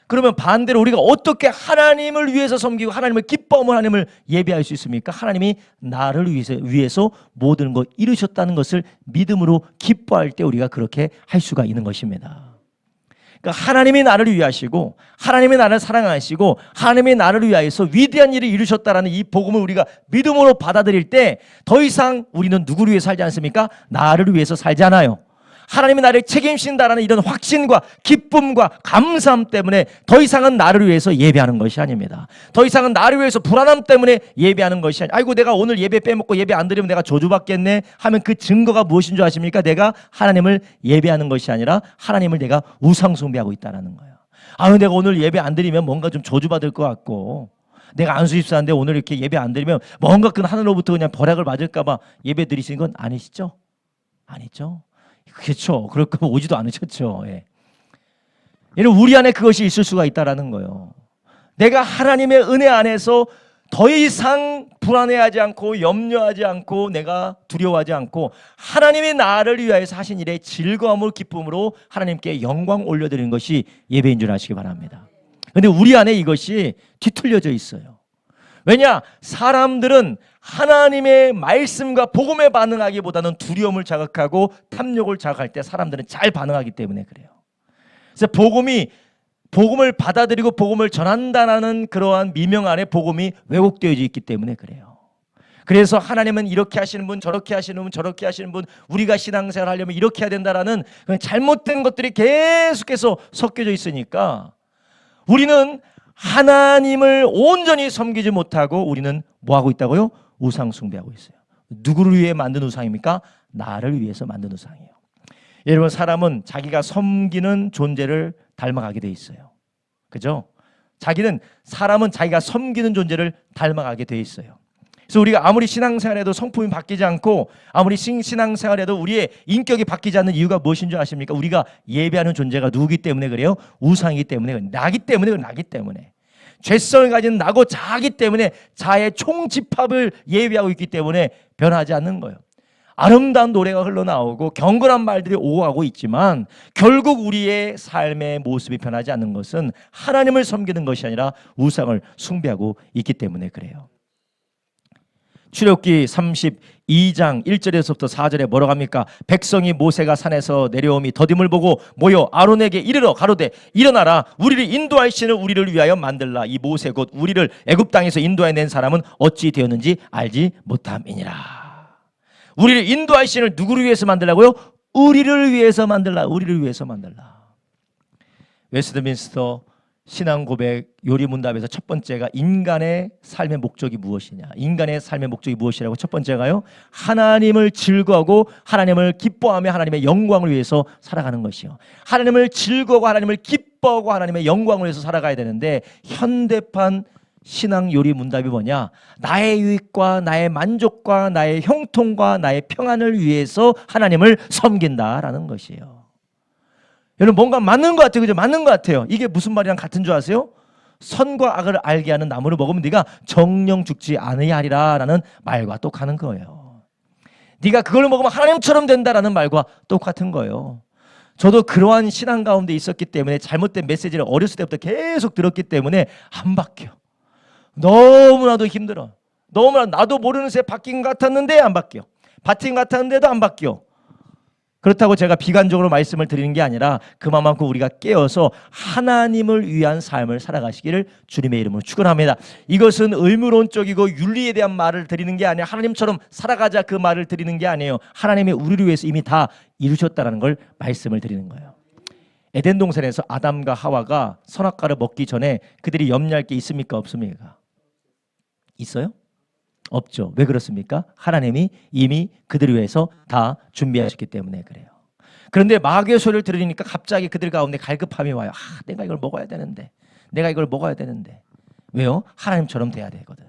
그러면 반대로 우리가 어떻게 하나님을 위해서 섬기고 하나님을 기뻐하며 하나님을 예배할 수 있습니까? 하나님이 나를 위해서 모든 것 이루셨다는 것을 믿음으로 기뻐할 때 우리가 그렇게 할 수가 있는 것입니다. 그러니까 하나님이 나를 위하시고 하나님이 나를 사랑하시고 하나님이 나를 위하여서 위대한 일을 이루셨다라는 이 복음을 우리가 믿음으로 받아들일 때 더 이상 우리는 누구를 위해 살지 않습니까? 나를 위해서 살지 않아요. 하나님이 나를 책임진다라는 이런 확신과 기쁨과 감사함 때문에 더 이상은 나를 위해서 예배하는 것이 아닙니다. 더 이상은 나를 위해서 불안함 때문에 예배하는 것이 아니라, 아이고 내가 오늘 예배 빼먹고 예배 안 드리면 내가 저주받겠네 하면 그 증거가 무엇인 줄 아십니까? 내가 하나님을 예배하는 것이 아니라 하나님을 내가 우상숭배하고 있다는 거예요. 내가 오늘 예배 안 드리면 뭔가 좀 저주받을 것 같고, 내가 안수집사인데 오늘 이렇게 예배 안 드리면 뭔가 그 하늘로부터 그냥 벌약을 맞을까 봐 예배 드리시는 건 아니시죠? 아니죠? 그렇죠. 그럴 거면 오지도 않으셨죠. 예. 우리 안에 그것이 있을 수가 있다라는 거예요. 내가 하나님의 은혜 안에서 더 이상 불안해하지 않고 염려하지 않고 내가 두려워하지 않고 하나님이 나를 위하여서 하신 일에 즐거움을 기쁨으로 하나님께 영광 올려드리는 것이 예배인 줄 아시기 바랍니다. 그런데 우리 안에 이것이 뒤틀려져 있어요. 왜냐? 사람들은 하나님의 말씀과 복음에 반응하기보다는 두려움을 자극하고 탐욕을 자극할 때 사람들은 잘 반응하기 때문에 그래요. 그래서 복음을 받아들이고 복음을 전한다는 그러한 미명 안에 복음이 왜곡되어 있기 때문에 그래요. 그래서 하나님은 이렇게 하시는 분, 저렇게 하시는 분, 저렇게 하시는 분, 우리가 신앙생활 하려면 이렇게 해야 된다라는 잘못된 것들이 계속해서 섞여져 있으니까 우리는 하나님을 온전히 섬기지 못하고 우리는 뭐하고 있다고요? 우상 숭배하고 있어요. 누구를 위해 만든 우상입니까? 나를 위해서 만든 우상이에요. 여러분, 사람은 자기가 섬기는 존재를 닮아가게 돼 있어요. 그죠? 사람은 자기가 섬기는 존재를 닮아가게 돼 있어요. 그래서 우리가 아무리 신앙생활에도 성품이 바뀌지 않고 아무리 신앙생활에도 우리의 인격이 바뀌지 않는 이유가 무엇인 줄 아십니까? 우리가 예배하는 존재가 누구기 때문에 그래요? 우상이기 때문에, 나기 때문에 죄성을 가진 나고 자기 때문에 자의 총집합을 예배하고 있기 때문에 변하지 않는 거예요. 아름다운 노래가 흘러나오고 경건한 말들이 오가고 있지만 결국 우리의 삶의 모습이 변하지 않는 것은 하나님을 섬기는 것이 아니라 우상을 숭배하고 있기 때문에 그래요. 출애굽기 32장 1절에서부터 4절에 뭐라고 합니까? 백성이 모세가 산에서 내려오미 더딤을 보고 모여 아론에게 이르러 가로되 일어나라, 우리를 인도하시는 우리를 위하여 만들라. 이 모세 곧 우리를 애굽 땅에서 인도해 낸 사람은 어찌 되었는지 알지 못함이니라. 우리를 인도하시는 누구를 위해서 만들라고요? 우리를 위해서 만들라. 우리를 위해서 만들라. 웨스트민스터 신앙 고백 요리 문답에서 첫 번째가 인간의 삶의 목적이 무엇이냐, 인간의 삶의 목적이 무엇이라고 첫 번째가요, 하나님을 즐거워하고 하나님을 기뻐하며 하나님의 영광을 위해서 살아가는 것이요. 하나님을 즐거워하고 하나님을 기뻐하고 하나님의 영광을 위해서 살아가야 되는데, 현대판 신앙 요리 문답이 뭐냐? 나의 유익과 나의 만족과 나의 형통과 나의 평안을 위해서 하나님을 섬긴다라는 것이에요. 여러분 뭔가 맞는 것 같아요. 그죠? 맞는 것 같아요. 이게 무슨 말이랑 같은 줄 아세요? 선과 악을 알게 하는 나무를 먹으면 네가 정령 죽지 아니하리라 라는 말과 똑같은 거예요. 네가 그걸 먹으면 하나님처럼 된다라는 말과 똑같은 거예요. 저도 그러한 신앙 가운데 있었기 때문에 잘못된 메시지를 어렸을 때부터 계속 들었기 때문에 안 바뀌어. 너무나도 힘들어. 너무나 나도 모르는 새 바뀐 것 같았는데 안 바뀌어. 바뀐 것 같았는데도 안 바뀌어. 그렇다고 제가 비관적으로 말씀을 드리는 게 아니라 그만큼 우리가 깨어서 하나님을 위한 삶을 살아가시기를 주님의 이름으로 축원합니다. 이것은 의무론적이고 윤리에 대한 말을 드리는 게 아니라 하나님처럼 살아가자 그 말을 드리는 게 아니에요. 하나님의 우리를 위해서 이미 다 이루셨다는 걸 말씀을 드리는 거예요. 에덴 동산에서 아담과 하와가 선악과를 먹기 전에 그들이 염려할 게 있습니까? 없습니까? 있어요? 없죠. 왜 그렇습니까? 하나님이 이미 그들을 위해서 다 준비하셨기 때문에 그래요. 그런데 마귀의 소리를 들으니까 갑자기 그들 가운데 갈급함이 와요. 내가 이걸 먹어야 되는데, 내가 이걸 먹어야 되는데. 왜요? 하나님처럼 돼야 되거든.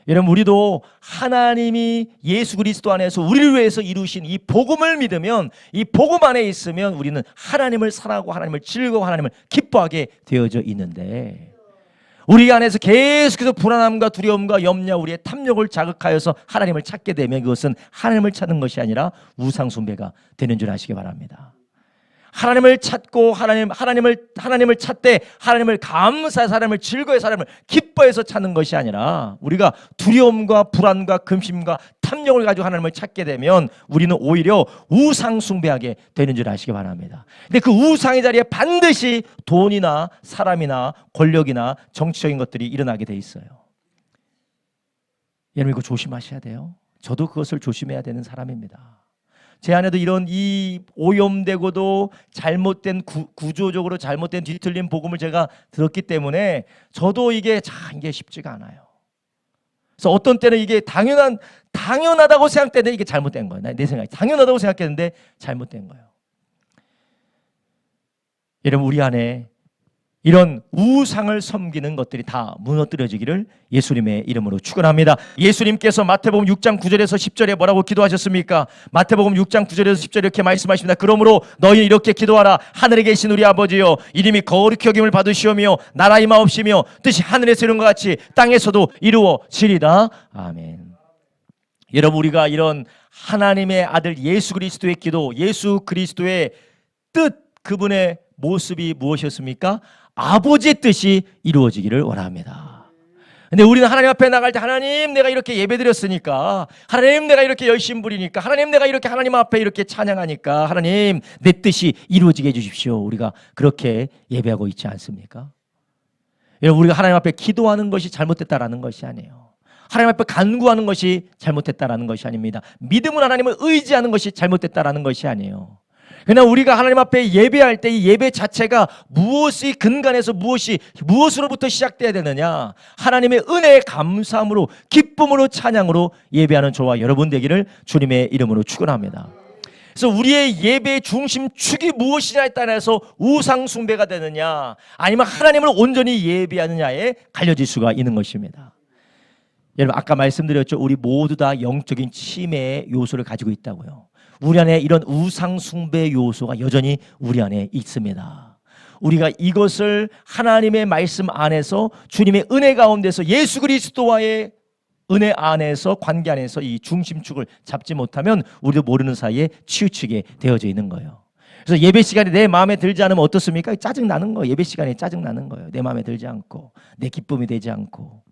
여러분 우리도 하나님이 예수 그리스도 안에서 우리를 위해서 이루신 이 복음을 믿으면, 이 복음 안에 있으면 우리는 하나님을 사랑하고 하나님을 즐거워 하나님을 기뻐하게 되어져 있는데, 우리 안에서 계속해서 불안함과 두려움과 염려, 우리의 탐욕을 자극하여서 하나님을 찾게 되면 그것은 하나님을 찾는 것이 아니라 우상 숭배가 되는 줄 아시기 바랍니다. 하나님을 찾고 하나님을 찾되 하나님을 감사해서 하나님을 즐거워해서 하나님을 기뻐해서 찾는 것이 아니라 우리가 두려움과 불안과 금심과 탐욕을 가지고 하나님을 찾게 되면 우리는 오히려 우상 숭배하게 되는 줄 아시기 바랍니다. 근데 그 우상의 자리에 반드시 돈이나 사람이나 권력이나 정치적인 것들이 일어나게 돼 있어요. 여러분 이거 조심하셔야 돼요. 저도 그것을 조심해야 되는 사람입니다. 제 안에도 이런 이 오염되고도 잘못된 구조적으로 잘못된 뒤틀린 복음을 제가 들었기 때문에 저도 이게 쉽지가 않아요. 그래서 어떤 때는 이게 당연하다고 생각되는데 이게 잘못된 거예요. 내 생각이 당연하다고 생각했는데 잘못된 거예요. 여러분 우리 안에 이런 우상을 섬기는 것들이 다 무너뜨려지기를 예수님의 이름으로 축원합니다. 예수님께서 마태복음 6장 9절에서 10절에 뭐라고 기도하셨습니까? 마태복음 6장 9절에서 10절에 이렇게 말씀하십니다. 그러므로 너희는 이렇게 기도하라. 하늘에 계신 우리 아버지여, 이름이 거룩히 여김을 받으시오며 나라 임하옵시며 뜻이 하늘에서 이룬 것 같이 땅에서도 이루어지리다. 아멘. 여러분 우리가 이런 하나님의 아들 예수 그리스도의 기도, 예수 그리스도의 뜻, 그분의 모습이 무엇이었습니까? 아버지의 뜻이 이루어지기를 원합니다. 근데 우리는 하나님 앞에 나갈 때 하나님 내가 이렇게 예배드렸으니까, 하나님 내가 이렇게 열심 부리니까, 하나님 내가 이렇게 하나님 앞에 이렇게 찬양하니까 하나님 내 뜻이 이루어지게 해주십시오. 우리가 그렇게 예배하고 있지 않습니까? 여러분 우리가 하나님 앞에 기도하는 것이 잘못됐다라는 것이 아니에요. 하나님 앞에 간구하는 것이 잘못됐다라는 것이 아닙니다. 믿음은 하나님을 의지하는 것이 잘못됐다라는 것이 아니에요. 그러나 우리가 하나님 앞에 예배할 때 이 예배 자체가 무엇이 근간에서 무엇으로부터 시작돼야 되느냐? 하나님의 은혜의 감사함으로, 기쁨으로, 찬양으로 예배하는 저와 여러분 되기를 주님의 이름으로 축원합니다. 그래서 우리의 예배의 중심축이 무엇이냐에 따라서 우상 숭배가 되느냐, 아니면 하나님을 온전히 예배하느냐에 갈려질 수가 있는 것입니다. 여러분 아까 말씀드렸죠. 우리 모두 다 영적인 치매의 요소를 가지고 있다고요. 우리 안에 이런 우상 숭배 요소가 여전히 우리 안에 있습니다. 우리가 이것을 하나님의 말씀 안에서 주님의 은혜 가운데서 예수 그리스도와의 은혜 안에서, 관계 안에서 이 중심축을 잡지 못하면 우리도 모르는 사이에 치우치게 되어져 있는 거예요. 그래서 예배 시간에 내 마음에 들지 않으면 어떻습니까? 짜증나는 거예요. 예배 시간에 짜증나는 거예요. 내 마음에 들지 않고, 내 기쁨이 되지 않고.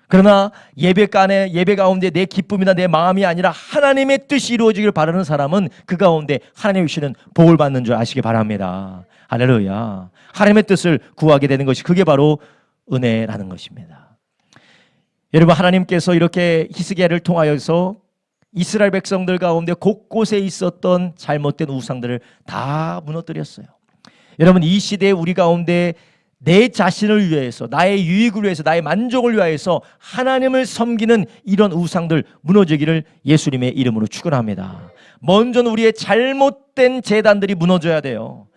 그러나 예배 가운데 내 기쁨이나 내 마음이 아니라 하나님의 뜻이 이루어지길 바라는 사람은 그 가운데 하나님이 주시는 복을 받는 줄 아시기 바랍니다. 할렐루야. 하나님의 뜻을 구하게 되는 것이 그게 바로 은혜라는 것입니다. 여러분 하나님께서 이렇게 히스기야를 통하여서 이스라엘 백성들 가운데 곳곳에 있었던 잘못된 우상들을 다 무너뜨렸어요. 여러분 이 시대에 우리 가운데 내 자신을 위해서, 나의 유익을 위해서, 나의 만족을 위하여서 하나님을 섬기는 이런 우상들 무너지기를 예수님의 이름으로 축원합니다. 먼저는 우리의 잘못된 제단들이 무너져야 돼요.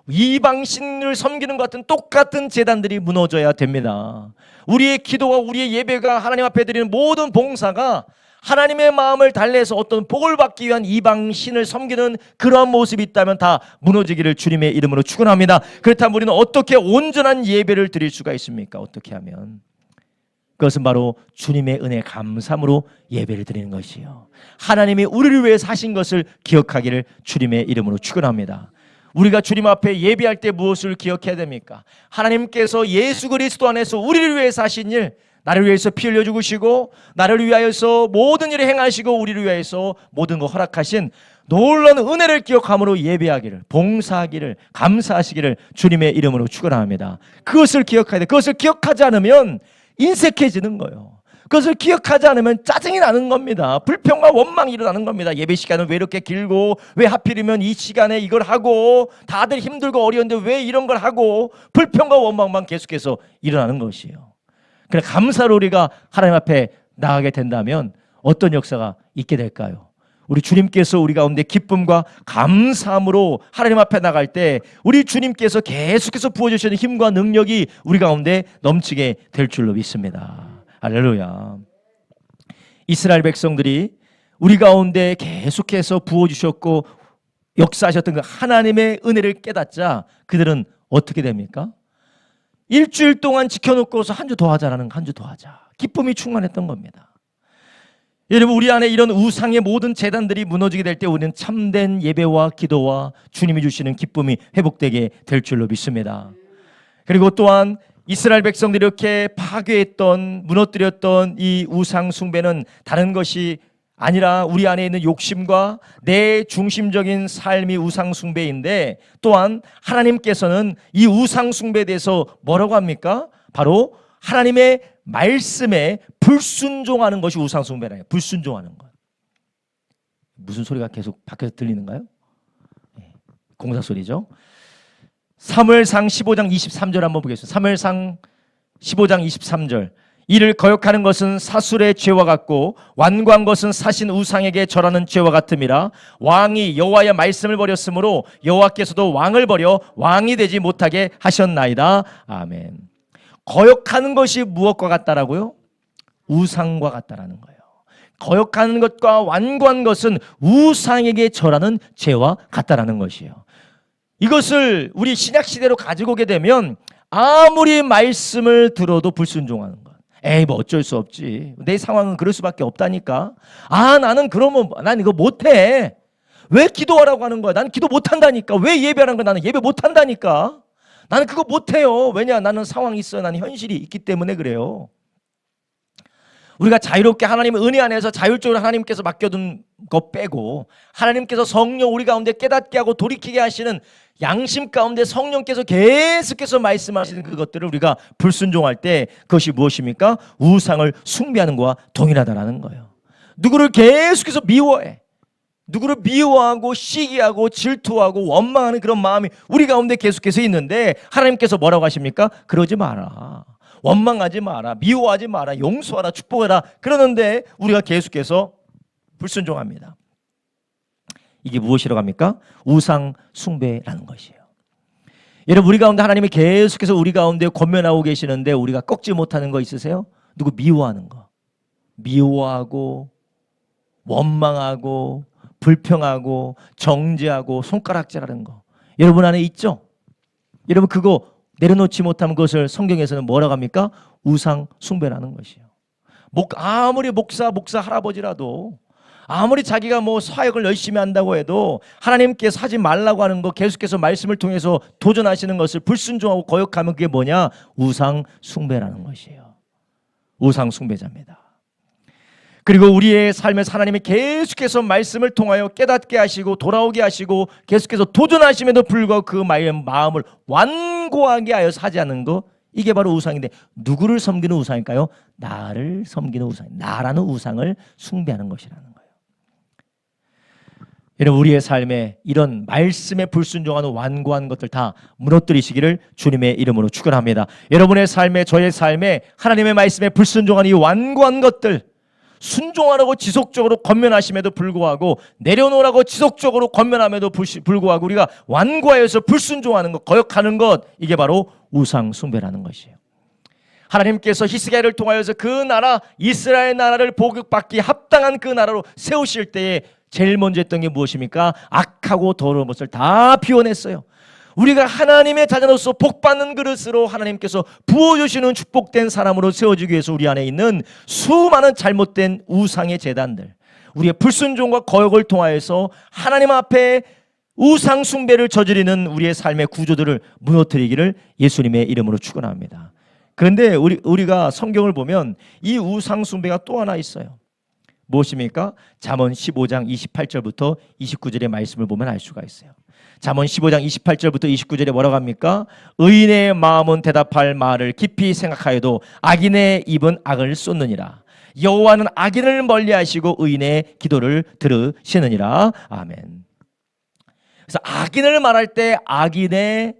이방신을 섬기는 것 같은 똑같은 제단들이 무너져야 됩니다. 우리의 기도와 우리의 예배가 하나님 앞에 드리는 모든 봉사가 하나님의 마음을 달래서 어떤 복을 받기 위한 이방 신을 섬기는 그러한 모습이 있다면 다 무너지기를 주님의 이름으로 축원합니다. 그렇다면 우리는 어떻게 온전한 예배를 드릴 수가 있습니까? 어떻게 하면? 그것은 바로 주님의 은혜 감사함으로 예배를 드리는 것이요, 하나님이 우리를 위해서 하신 것을 기억하기를 주님의 이름으로 축원합니다. 우리가 주님 앞에 예배할 때 무엇을 기억해야 됩니까? 하나님께서 예수 그리스도 안에서 우리를 위해서 하신 일, 나를 위해서 피 흘려 죽으시고 나를 위하여서 모든 일을 행하시고 우리를 위하여서 모든 것 허락하신 놀라운 은혜를 기억함으로 예배하기를, 봉사하기를, 감사하시기를 주님의 이름으로 축원합니다. 그것을 기억해야 돼. 그것을 기억하지 않으면 인색해지는 거예요. 그것을 기억하지 않으면 짜증이 나는 겁니다. 불평과 원망이 일어나는 겁니다. 예배 시간은 왜 이렇게 길고, 왜 하필이면 이 시간에 이걸 하고, 다들 힘들고 어려운데 왜 이런 걸 하고, 불평과 원망만 계속해서 일어나는 것이에요. 그래, 감사로 우리가 하나님 앞에 나가게 된다면 어떤 역사가 있게 될까요? 우리 주님께서 우리 가운데 기쁨과 감사함으로 하나님 앞에 나갈 때 우리 주님께서 계속해서 부어주시는 힘과 능력이 우리 가운데 넘치게 될 줄로 믿습니다. 할렐루야. 이스라엘 백성들이 우리 가운데 계속해서 부어주셨고 역사하셨던 그 하나님의 은혜를 깨닫자 그들은 어떻게 됩니까? 일주일 동안 지켜놓고서 한 주 더 하자라는, 한 주 더 하자, 기쁨이 충만했던 겁니다. 여러분, 우리 안에 이런 우상의 모든 제단들이 무너지게 될 때 우리는 참된 예배와 기도와 주님이 주시는 기쁨이 회복되게 될 줄로 믿습니다. 그리고 또한 이스라엘 백성들이 이렇게 파괴했던, 무너뜨렸던 이 우상 숭배는 다른 것이 아니라 우리 안에 있는 욕심과 내 중심적인 삶이 우상 숭배인데, 또한 하나님께서는 이 우상 숭배에 대해서 뭐라고 합니까? 바로 하나님의 말씀에 불순종하는 것이 우상 숭배라요. 불순종하는 것. 무슨 소리가 계속 밖에서 들리는가요? 공사 소리죠. 사무엘상 15장 23절 한번 보겠습니다. 사무엘상 15장 23절. 이를 거역하는 것은 사술의 죄와 같고 완고한 것은 사신 우상에게 절하는 죄와 같음이라. 왕이 여호와의 말씀을 버렸으므로 여호와께서도 왕을 버려 왕이 되지 못하게 하셨나이다. 아멘. 거역하는 것이 무엇과 같다라고요? 우상과 같다라는 거예요. 거역하는 것과 완고한 것은 우상에게 절하는 죄와 같다라는 것이에요. 이것을 우리 신약 시대로 가지고 오게 되면 아무리 말씀을 들어도 불순종하는 것. 에이, 뭐 어쩔 수 없지. 내 상황은 그럴 수밖에 없다니까. 아, 나는 그러면 난 이거 못해. 왜 기도하라고 하는 거야? 나는 기도 못한다니까. 왜 예배하는 거야? 나는 예배 못한다니까. 나는 그거 못해요. 왜냐? 나는 상황이 있어요. 나는 현실이 있기 때문에 그래요. 우리가 자유롭게 하나님의 은혜 안에서 자율적으로 하나님께서 맡겨둔 것 빼고 하나님께서 성령 우리 가운데 깨닫게 하고 돌이키게 하시는 양심 가운데 성령께서 계속해서 말씀하시는 그것들을 우리가 불순종할 때 그것이 무엇입니까? 우상을 숭배하는 것과 동일하다라는 거예요. 누구를 계속해서 미워해, 누구를 미워하고 시기하고 질투하고 원망하는 그런 마음이 우리 가운데 계속해서 있는데 하나님께서 뭐라고 하십니까? 그러지 마라, 원망하지 마라, 미워하지 마라, 용서하라, 축복해라. 그러는데 우리가 계속해서 불순종합니다. 이게 무엇이라고 합니까? 우상 숭배라는 것이에요. 여러분, 우리 가운데 하나님이 계속해서 우리 가운데 권면하고 계시는데 우리가 꺾지 못하는 거 있으세요? 누구 미워하는 거, 미워하고 원망하고 불평하고 정죄하고 손가락질하는 거 여러분 안에 있죠? 여러분, 그거 내려놓지 못하면 그것을 성경에서는 뭐라고 합니까? 우상 숭배라는 것이에요. 아무리 목사 할아버지라도 아무리 자기가 뭐 사역을 열심히 한다고 해도 하나님께서 하지 말라고 하는 거 계속해서 말씀을 통해서 도전하시는 것을 불순종하고 거역하면 그게 뭐냐? 우상 숭배라는 것이에요. 우상 숭배자입니다. 그리고 우리의 삶에서 하나님이 계속해서 말씀을 통하여 깨닫게 하시고 돌아오게 하시고 계속해서 도전하심에도 불구하고 그 마음을 완고하게 하여서 하지 않는 거, 이게 바로 우상인데 누구를 섬기는 우상일까요? 나를 섬기는 우상, 나라는 우상을 숭배하는 것이라는 거예요. 여러분, 우리의 삶에 이런 말씀에 불순종하는 완고한 것들 다 무너뜨리시기를 주님의 이름으로 축원합니다. 여러분의 삶에, 저의 삶에 하나님의 말씀에 불순종하는 이 완고한 것들, 순종하라고 지속적으로 권면하심에도 불구하고 내려놓으라고 지속적으로 권면함에도 불구하고 우리가 완고하여서 불순종하는 것, 거역하는 것, 이게 바로 우상 숭배라는 것이에요. 하나님께서 히스기야를 통하여서 그 나라 이스라엘 나라를 복받기 합당한 그 나라로 세우실 때에 제일 먼저 했던 게 무엇입니까? 악하고 더러운 것을 다 비워냈어요. 우리가 하나님의 자녀로서 복받는 그릇으로 하나님께서 부어주시는 축복된 사람으로 세워지기 위해서 우리 안에 있는 수많은 잘못된 우상의 제단들, 우리의 불순종과 거역을 통하여서 하나님 앞에 우상 숭배를 저지르는 우리의 삶의 구조들을 무너뜨리기를 예수님의 이름으로 축원합니다. 그런데 우리가 성경을 보면 이 우상 숭배가 또 하나 있어요. 무엇입니까? 잠언 15장 28절부터 29절의 말씀을 보면 알 수가 있어요. 잠언 15장 28절부터 29절에 뭐라고 합니까? 의인의 마음은 대답할 말을 깊이 생각하여도 악인의 입은 악을 쏟느니라. 여호와는 악인을 멀리하시고 의인의 기도를 들으시느니라. 아멘. 그래서 악인을 말할 때 악인의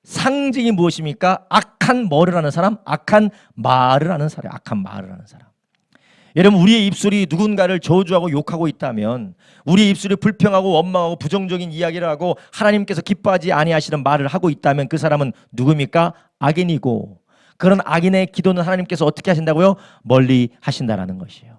상징이 무엇입니까? 악한 뭐를 하는 사람? 악한 말을 하는 사람. 악한 말을 하는 사람. 여러분, 우리의 입술이 누군가를 저주하고 욕하고 있다면, 우리의 입술이 불평하고 원망하고 부정적인 이야기를 하고 하나님께서 기뻐하지 아니하시는 말을 하고 있다면 그 사람은 누굽니까? 악인이고, 그런 악인의 기도는 하나님께서 어떻게 하신다고요? 멀리 하신다라는 것이에요.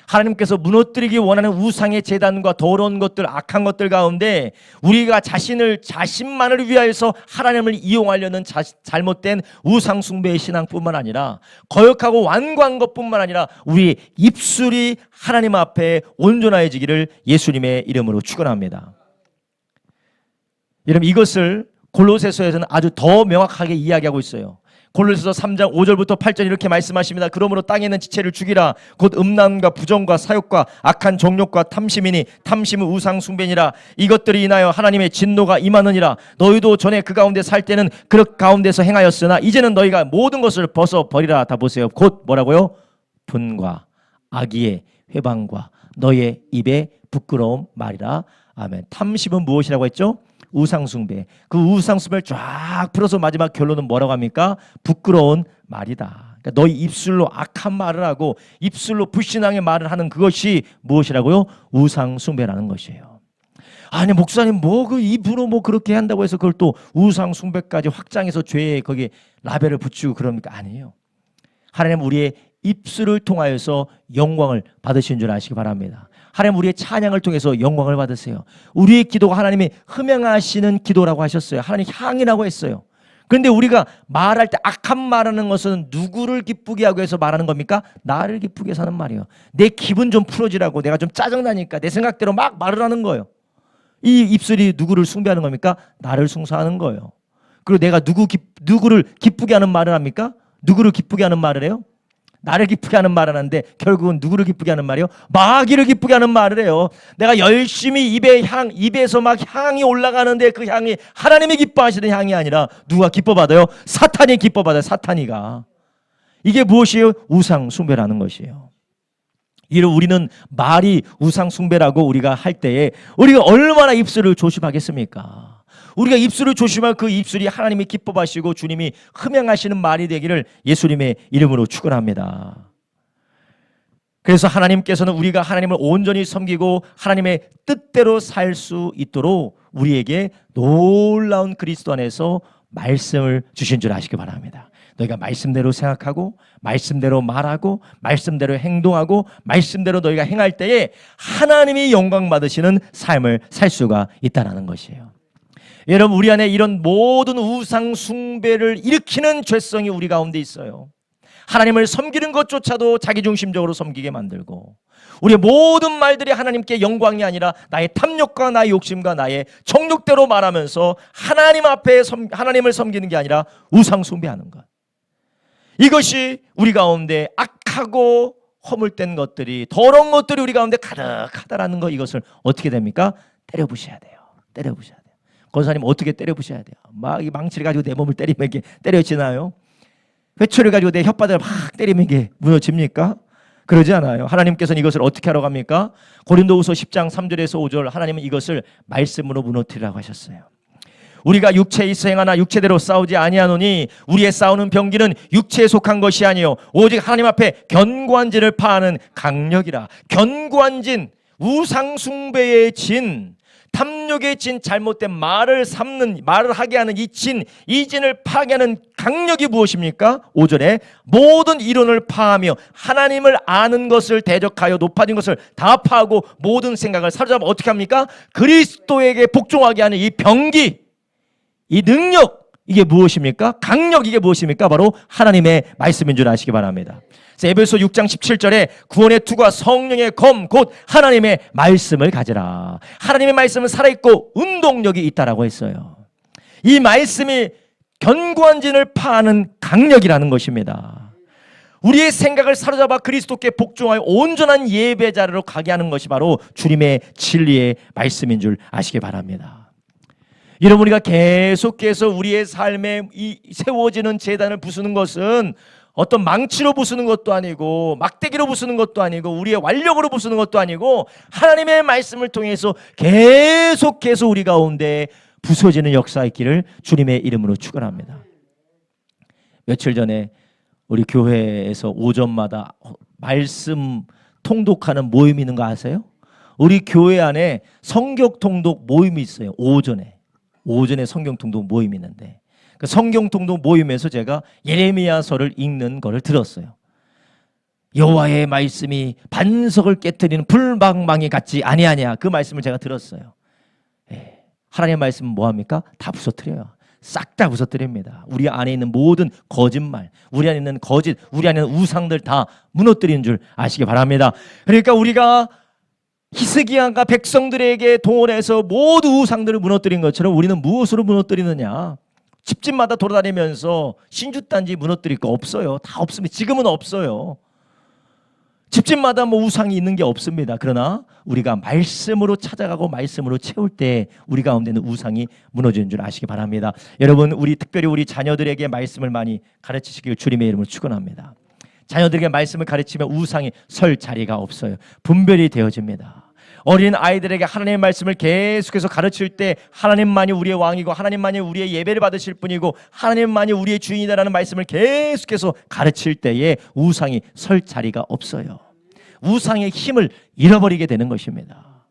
하나님께서 무너뜨리기 원하는 우상의 제단과 더러운 것들, 악한 것들 가운데 우리가 자신만을 위하여서 하나님을 이용하려는 잘못된 우상 숭배의 신앙뿐만 아니라, 거역하고 완고한 것뿐만 아니라 우리 입술이 하나님 앞에 온전해지기를 예수님의 이름으로 축원합니다. 여러분, 이것을 골로새서에서는 아주 더 명확하게 이야기하고 있어요. 골로새서 3장 5절부터 8절 이렇게 말씀하십니다. 그러므로 땅에 있는 지체를 죽이라. 곧 음란과 부정과 사욕과 악한 정욕과 탐심이니 탐심은 우상 숭배니라. 이것들이 인하여 하나님의 진노가 임하느니라. 너희도 전에 그 가운데 살 때는 그 가운데서 행하였으나 이제는 너희가 모든 것을 벗어버리라. 다 보세요. 곧 뭐라고요? 분과 악의의 회방과 너의 입에 부끄러운 말이라. 아멘. 탐심은 무엇이라고 했죠? 우상숭배. 그 우상숭배를 쫙 풀어서 마지막 결론은 뭐라고 합니까? 부끄러운 말이다. 그러니까 너희 입술로 악한 말을 하고 입술로 불신앙의 말을 하는 그것이 무엇이라고요? 우상숭배라는 것이에요. 아니, 목사님 뭐 그 입으로 뭐 그렇게 한다고 해서 그걸 또 우상숭배까지 확장해서 죄에 거기에 라벨을 붙이고 그럽니까? 아니에요. 하나님 우리의 입술을 통하여서 영광을 받으신 줄 아시기 바랍니다. 하나님 우리의 찬양을 통해서 영광을 받으세요. 우리의 기도가 하나님이 흠양하시는 기도라고 하셨어요. 하나님 향이라고 했어요. 그런데 우리가 말할 때 악한 말하는 것은 누구를 기쁘게 하기 위해서 말하는 겁니까? 나를 기쁘게 해서 하는 말이에요. 내 기분 좀 풀어지라고, 내가 좀 짜증나니까 내 생각대로 막 말을 하는 거예요. 이 입술이 누구를 숭배하는 겁니까? 나를 숭상하는 거예요. 그리고 내가 누구를 기쁘게 하는 말을 합니까? 누구를 기쁘게 하는 말을 해요? 나를 기쁘게 하는 말을 하는데 결국은 누구를 기쁘게 하는 말이에요? 마귀를 기쁘게 하는 말을 해요. 내가 열심히 입에서 막 향이 올라가는데 그 향이 하나님이 기뻐하시는 향이 아니라 누가 기뻐받아요? 사탄이 기뻐받아요. 사탄이가. 이게 무엇이에요? 우상 숭배라는 것이에요. 이를 우리는 말이 우상 숭배라고 우리가 할 때에 우리가 얼마나 입술을 조심하겠습니까? 우리가 입술을 조심할 그 입술이 하나님이 기뻐하시고 주님이 흠양하시는 말이 되기를 예수님의 이름으로 축원합니다. 그래서 하나님께서는 우리가 하나님을 온전히 섬기고 하나님의 뜻대로 살 수 있도록 우리에게 놀라운 그리스도 안에서 말씀을 주신 줄 아시기 바랍니다. 너희가 말씀대로 생각하고 말씀대로 말하고 말씀대로 행동하고 말씀대로 너희가 행할 때에 하나님이 영광 받으시는 삶을 살 수가 있다는 것이에요. 여러분, 우리 안에 이런 모든 우상 숭배를 일으키는 죄성이 우리 가운데 있어요. 하나님을 섬기는 것조차도 자기중심적으로 섬기게 만들고, 우리의 모든 말들이 하나님께 영광이 아니라 나의 탐욕과 나의 욕심과 나의 정욕대로 말하면서 하나님 앞에 하나님을 섬기는 게 아니라 우상 숭배하는 것. 이것이 우리 가운데 악하고 허물된 것들이, 더러운 것들이 우리 가운데 가득하다라는 것, 이것을 어떻게 됩니까? 때려부셔야 돼요. 때려부셔야 돼요. 권사님 어떻게 때려부셔야 돼요? 막 이 망치를 가지고 내 몸을 때리면 이게 때려지나요? 회초리를 가지고 내 혓바닥을 막 때리면 이게 무너집니까? 그러지 않아요. 하나님께서는 이것을 어떻게 하러 갑니까? 고린도후서 10장 3절에서 5절, 하나님은 이것을 말씀으로 무너뜨리라고 하셨어요. 우리가 육체에 있어 행하나 육체대로 싸우지 아니하노니 우리의 싸우는 병기는 육체에 속한 것이 아니요 오직 하나님 앞에 견고한 진을 파하는 강력이라. 견고한 진, 우상 숭배의 진, 탐욕의 진, 잘못된 말을 하게 하는 이 진을 파괴하는 강력이 무엇입니까? 5절에 모든 이론을 파하며 하나님을 아는 것을 대적하여 높아진 것을 다 파하고 모든 생각을 사로잡아 어떻게 합니까? 그리스도에게 복종하게 하는 이 병기, 이 능력, 이게 무엇입니까? 강력, 이게 무엇입니까? 바로 하나님의 말씀인 줄 아시기 바랍니다. 에베소 6장 17절에 구원의 투과 성령의 검 곧 하나님의 말씀을 가지라. 하나님의 말씀은 살아있고 운동력이 있다라고 했어요. 이 말씀이 견고한 진을 파하는 강력이라는 것입니다. 우리의 생각을 사로잡아 그리스도께 복종하여 온전한 예배자로 가게 하는 것이 바로 주님의 진리의 말씀인 줄 아시기 바랍니다. 여러분, 우리가 계속해서 우리의 삶에 이 세워지는 제단을 부수는 것은 어떤 망치로 부수는 것도 아니고 막대기로 부수는 것도 아니고 우리의 완력으로 부수는 것도 아니고 하나님의 말씀을 통해서 계속해서 우리 가운데 부서지는 역사 있기를 주님의 이름으로 축원합니다. 며칠 전에 우리 교회에서 오전마다 말씀 통독하는 모임이 있는 거 아세요? 우리 교회 안에 성경 통독 모임이 있어요. 오전에 성경 통독 모임이 있는데 그 성경 통독 모임에서 제가 예레미야서를 읽는 거를 들었어요. 여호와의 말씀이 반석을 깨트리는 불방망이 같지 아니하냐, 그 말씀을 제가 들었어요. 하나님의 말씀은 뭐합니까? 다 부서뜨려요. 싹 다 부서뜨립니다. 우리 안에 있는 모든 거짓말, 우리 안에 있는 거짓, 우리 안에 있는 우상들 다 무너뜨리는 줄 아시기 바랍니다. 그러니까 우리가 히스기야가 백성들에게 동원해서 모두 우상들을 무너뜨린 것처럼 우리는 무엇으로 무너뜨리느냐? 집집마다 돌아다니면서 신주단지 무너뜨릴 거 없어요. 다 없습니다. 지금은 없어요. 집집마다 뭐 우상이 있는 게 없습니다. 그러나 우리가 말씀으로 찾아가고 말씀으로 채울 때 우리 가운데는 우상이 무너지는 줄 아시기 바랍니다. 여러분, 특별히 우리 자녀들에게 말씀을 많이 가르치시길 주님의 이름으로 축원합니다. 자녀들에게 말씀을 가르치면 우상이 설 자리가 없어요. 분별이 되어집니다. 어린 아이들에게 하나님의 말씀을 계속해서 가르칠 때 하나님만이 우리의 왕이고 하나님만이 우리의 예배를 받으실 분이고 하나님만이 우리의 주인이다라는 말씀을 계속해서 가르칠 때에 우상이 설 자리가 없어요. 우상의 힘을 잃어버리게 되는 것입니다.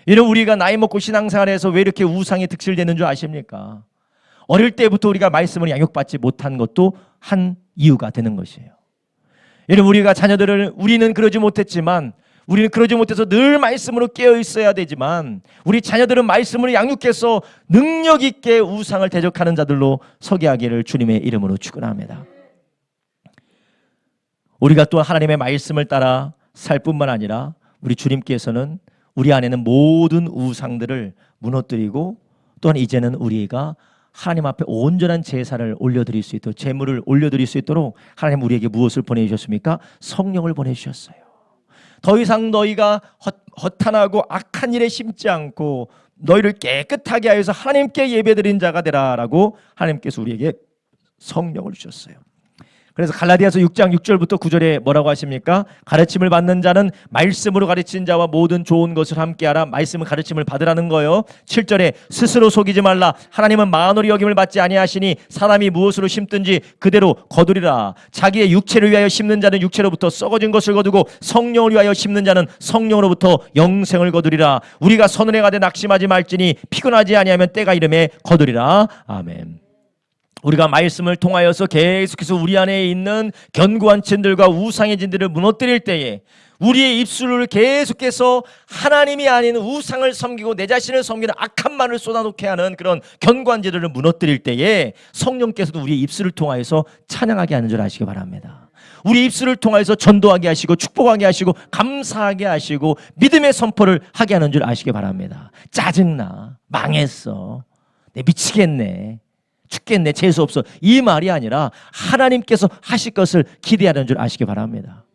이런 우리가 나이 먹고 신앙생활에서 왜 이렇게 우상이 득실되는 줄 아십니까? 어릴 때부터 우리가 말씀을 양육받지 못한 것도 한 이유가 되는 것이에요. 여러분, 우리가 자녀들을 우리는 그러지 못했지만 우리는 그러지 못해서 늘 말씀으로 깨어 있어야 되지만 우리 자녀들은 말씀으로 양육해서 능력 있게 우상을 대적하는 자들로 서게 하기를 주님의 이름으로 축원합니다. 우리가 또 하나님의 말씀을 따라 살 뿐만 아니라 우리 주님께서는 우리 안에는 모든 우상들을 무너뜨리고 또한 이제는 우리가 하나님 앞에 온전한 제사를 올려드릴 수 있도록, 제물을 올려드릴 수 있도록 하나님 우리에게 무엇을 보내주셨습니까? 성령을 보내주셨어요. 더 이상 너희가 허탄하고 악한 일에 심지 않고 너희를 깨끗하게 하여서 하나님께 예배드린 자가 되라라고 하나님께서 우리에게 성령을 주셨어요. 그래서 갈라디아서 6장 6절부터 9절에 뭐라고 하십니까? 가르침을 받는 자는 말씀으로 가르친 자와 모든 좋은 것을 함께하라. 말씀을 가르침을 받으라는 거예요. 7절에 스스로 속이지 말라. 하나님은 만홀히 여김을 받지 아니하시니 사람이 무엇으로 심든지 그대로 거두리라. 자기의 육체를 위하여 심는 자는 육체로부터 썩어진 것을 거두고 성령을 위하여 심는 자는 성령으로부터 영생을 거두리라. 우리가 선을 행하되 낙심하지 말지니 피곤하지 아니하면 때가 이름에 거두리라. 아멘. 우리가 말씀을 통하여서 계속해서 우리 안에 있는 견고한 진들과 우상의 진들을 무너뜨릴 때에 우리의 입술을 계속해서 하나님이 아닌 우상을 섬기고 내 자신을 섬기는 악한 말을 쏟아놓게 하는 그런 견고한 진들을 무너뜨릴 때에 성령께서도 우리의 입술을 통하여서 찬양하게 하는 줄 아시기 바랍니다. 우리 입술을 통하여서 전도하게 하시고 축복하게 하시고 감사하게 하시고 믿음의 선포를 하게 하는 줄 아시기 바랍니다. 짜증나, 망했어, 내 미치겠네, 죽겠네, 재수없어, 이 말이 아니라 하나님께서 하실 것을 기대하는 줄 아시기 바랍니다.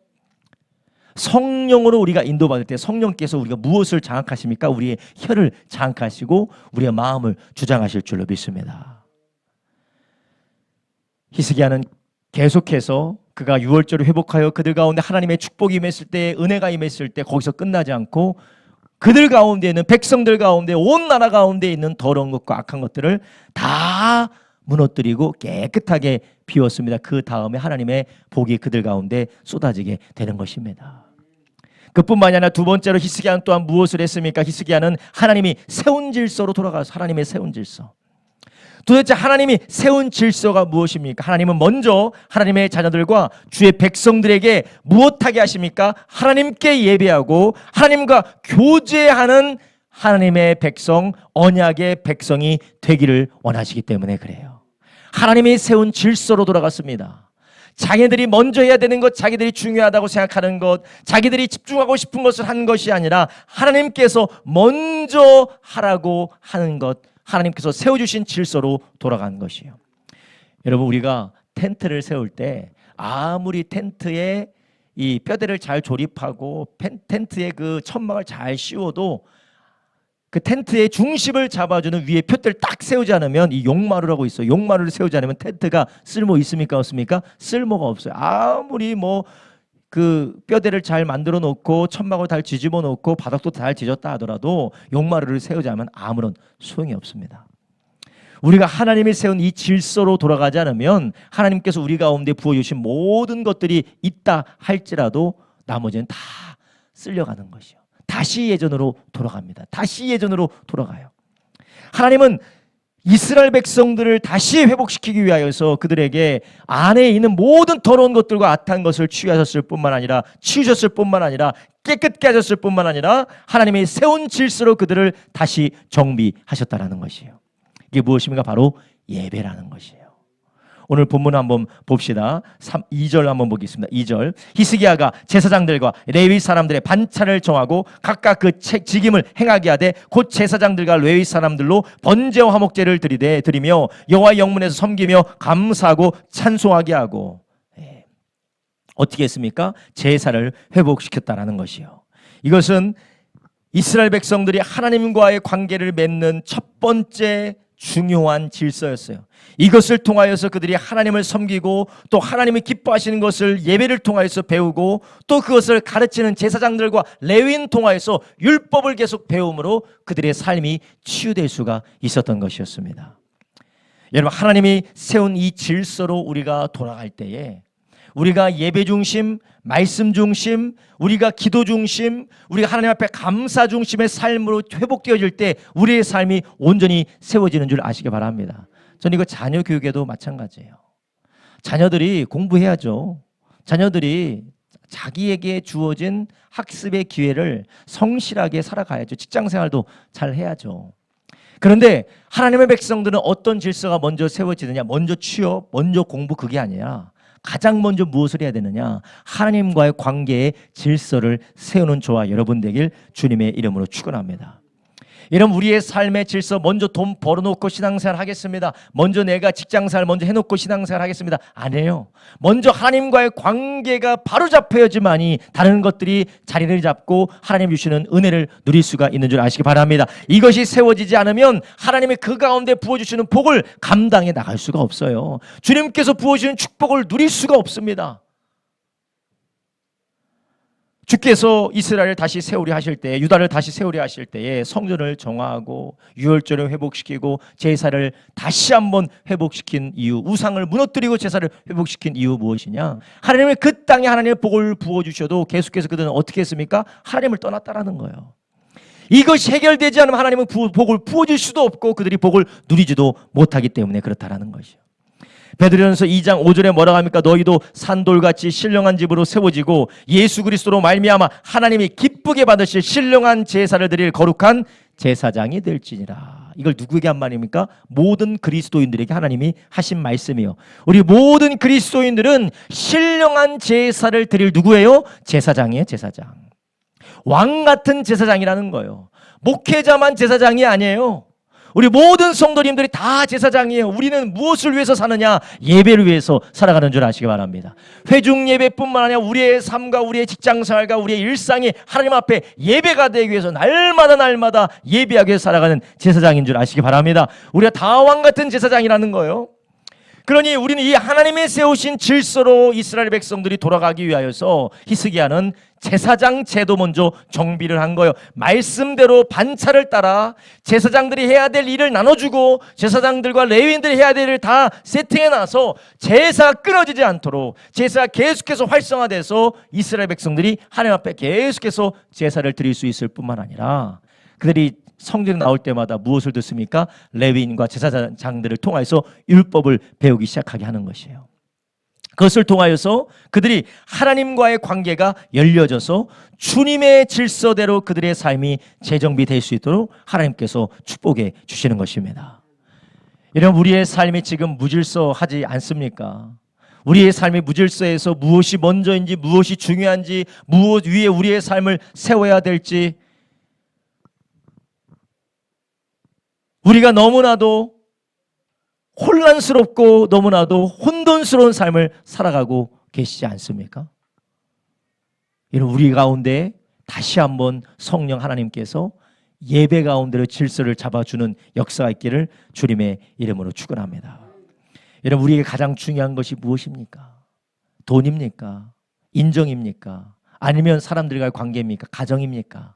성령으로 우리가 인도받을 때 성령께서 우리가 무엇을 장악하십니까? 우리의 혀를 장악하시고 우리의 마음을 주장하실 줄로 믿습니다. 히스기야는 계속해서 그가 유월절을 회복하여 그들 가운데 하나님의 축복이 임했을 때, 은혜가 임했을 때 거기서 끝나지 않고 그들 가운데 있는 백성들 가운데 온 나라 가운데 있는 더러운 것과 악한 것들을 다 무너뜨리고 깨끗하게 비웠습니다. 그 다음에 하나님의 복이 그들 가운데 쏟아지게 되는 것입니다. 그뿐만이 아니라 두 번째로 히스기야는 또한 무엇을 했습니까? 히스기야는 하나님이 세운 질서로 돌아가서 하나님의 세운 질서. 도대체 하나님이 세운 질서가 무엇입니까? 하나님은 먼저 하나님의 자녀들과 주의 백성들에게 무엇하게 하십니까? 하나님께 예배하고 하나님과 교제하는 하나님의 백성, 언약의 백성이 되기를 원하시기 때문에 그래요. 하나님이 세운 질서로 돌아갔습니다. 자기들이 먼저 해야 되는 것, 자기들이 중요하다고 생각하는 것, 자기들이 집중하고 싶은 것을 한 것이 아니라 하나님께서 먼저 하라고 하는 것, 하나님께서 세워주신 질서로 돌아간 것이에요. 여러분, 우리가 텐트를 세울 때 아무리 텐트에 이 뼈대를 잘 조립하고 텐트에 그 천막을 잘 씌워도 그 텐트의 중심을 잡아주는 위에 푯대를 딱 세우지 않으면, 이 용마루라고 있어요. 용마루를 세우지 않으면 텐트가 쓸모 있습니까? 없습니까? 쓸모가 없어요. 아무리 뭐 그 뼈대를 잘 만들어 놓고 천막을 잘 뒤집어 놓고 바닥도 잘 뒤졌다 하더라도 용마루를 세우지 않으면 아무런 소용이 없습니다. 우리가 하나님이 세운 이 질서로 돌아가지 않으면 하나님께서 우리 가운데 부어주신 모든 것들이 있다 할지라도 나머지는 다 쓸려가는 것이요. 다시 예전으로 돌아갑니다. 다시 예전으로 돌아가요. 하나님은 이스라엘 백성들을 다시 회복시키기 위하여서 그들에게 안에 있는 모든 더러운 것들과 악한 것을 치우셨을 뿐만 아니라 깨끗게 하셨을 뿐만 아니라 하나님이 세운 질서로 그들을 다시 정비하셨다라는 것이에요. 이게 무엇입니까? 바로 예배라는 것이에요. 오늘 본문 한번 봅시다. 2절 한번 보겠습니다. 2절. 히스기야가 제사장들과 레위 사람들의 반차를 정하고 각각 그 직임을 행하게 하되 곧 제사장들과 레위 사람들로 번제와 화목제를 드리며 여호와의 영문에서 섬기며 감사하고 찬송하게 하고, 어떻게 했습니까? 제사를 회복시켰다라는 것이요. 이것은 이스라엘 백성들이 하나님과의 관계를 맺는 첫 번째 중요한 질서였어요. 이것을 통하여서 그들이 하나님을 섬기고 또 하나님이 기뻐하시는 것을 예배를 통하여서 배우고 또 그것을 가르치는 제사장들과 레위인 통하여서 율법을 계속 배움으로 그들의 삶이 치유될 수가 있었던 것이었습니다. 여러분, 하나님이 세운 이 질서로 우리가 돌아갈 때에 우리가 예배 중심, 말씀 중심, 우리가 기도 중심, 우리가 하나님 앞에 감사 중심의 삶으로 회복되어질 때 우리의 삶이 온전히 세워지는 줄 아시기 바랍니다. 저는 이거 자녀 교육에도 마찬가지예요. 자녀들이 공부해야죠. 자녀들이 자기에게 주어진 학습의 기회를 성실하게 살아가야죠. 직장생활도 잘 해야죠. 그런데 하나님의 백성들은 어떤 질서가 먼저 세워지느냐, 먼저 취업, 먼저 공부, 그게 아니라 가장 먼저 무엇을 해야 되느냐, 하나님과의 관계의 질서를 세우는 저와 여러분 되길 주님의 이름으로 축원합니다. 여러분, 우리의 삶의 질서, 먼저 돈 벌어놓고 신앙생활 하겠습니다, 먼저 내가 직장생활 먼저 해놓고 신앙생활 하겠습니다, 안 해요. 먼저 하나님과의 관계가 바로 잡혀야지만이 다른 것들이 자리를 잡고 하나님 주시는 은혜를 누릴 수가 있는 줄 아시기 바랍니다. 이것이 세워지지 않으면 하나님이 그 가운데 부어주시는 복을 감당해 나갈 수가 없어요. 주님께서 부어주시는 축복을 누릴 수가 없습니다. 주께서 이스라엘을 다시 세우려 하실 때, 유다를 다시 세우려 하실 때에 성전을 정화하고 유월절을 회복시키고 제사를 다시 한번 회복시킨 이유, 우상을 무너뜨리고 제사를 회복시킨 이유 무엇이냐? 하나님의 그 땅에 하나님의 복을 부어주셔도 계속해서 그들은 어떻게 했습니까? 하나님을 떠났다라는 거예요. 이것이 해결되지 않으면 하나님은 복을 부어줄 수도 없고 그들이 복을 누리지도 못하기 때문에 그렇다라는 것이요. 베드로전서 2장 5절에 뭐라고 합니까? 너희도 산돌같이 신령한 집으로 세워지고 예수 그리스도로 말미암아 하나님이 기쁘게 받으실 신령한 제사를 드릴 거룩한 제사장이 될지니라. 이걸 누구에게 한 말입니까? 모든 그리스도인들에게 하나님이 하신 말씀이요. 우리 모든 그리스도인들은 신령한 제사를 드릴 누구예요? 제사장이에요. 제사장. 왕 같은 제사장이라는 거예요. 목회자만 제사장이 아니에요. 우리 모든 성도님들이 다 제사장이에요. 우리는 무엇을 위해서 사느냐? 예배를 위해서 살아가는 줄 아시기 바랍니다. 회중 예배뿐만 아니라 우리의 삶과 우리의 직장생활과 우리의 일상이 하나님 앞에 예배가 되기 위해서 날마다 예배하기 위해서 살아가는 제사장인 줄 아시기 바랍니다. 우리가 다 왕 같은 제사장이라는 거예요. 그러니 우리는 이 하나님의 세우신 질서로 이스라엘 백성들이 돌아가기 위하여서 히스기야는 제사장 제도 먼저 정비를 한 거예요. 말씀대로 반차를 따라 제사장들이 해야 될 일을 나눠주고 제사장들과 레위인들이 해야 될 일을 다 세팅해놔서 제사가 끊어지지 않도록 제사가 계속해서 활성화돼서 이스라엘 백성들이 하나님 앞에 계속해서 제사를 드릴 수 있을 뿐만 아니라 그들이 성전에 나올 때마다 무엇을 듣습니까? 레위인과 제사장들을 통하여서 율법을 배우기 시작하게 하는 것이에요. 그것을 통하여서 그들이 하나님과의 관계가 열려져서 주님의 질서대로 그들의 삶이 재정비될 수 있도록 하나님께서 축복해 주시는 것입니다. 여러분, 우리의 삶이 지금 무질서하지 않습니까? 우리의 삶이 무질서해서 무엇이 먼저인지 무엇이 중요한지 무엇 위에 우리의 삶을 세워야 될지 우리가 너무나도 혼란스럽고 너무나도 혼돈스러운 삶을 살아가고 계시지 않습니까? 이런 우리 가운데 다시 한번 성령 하나님께서 예배 가운데로 질서를 잡아주는 역사가 있기를 주님의 이름으로 축원합니다. 여러분, 우리에게 가장 중요한 것이 무엇입니까? 돈입니까? 인정입니까? 아니면 사람들과의 관계입니까? 가정입니까?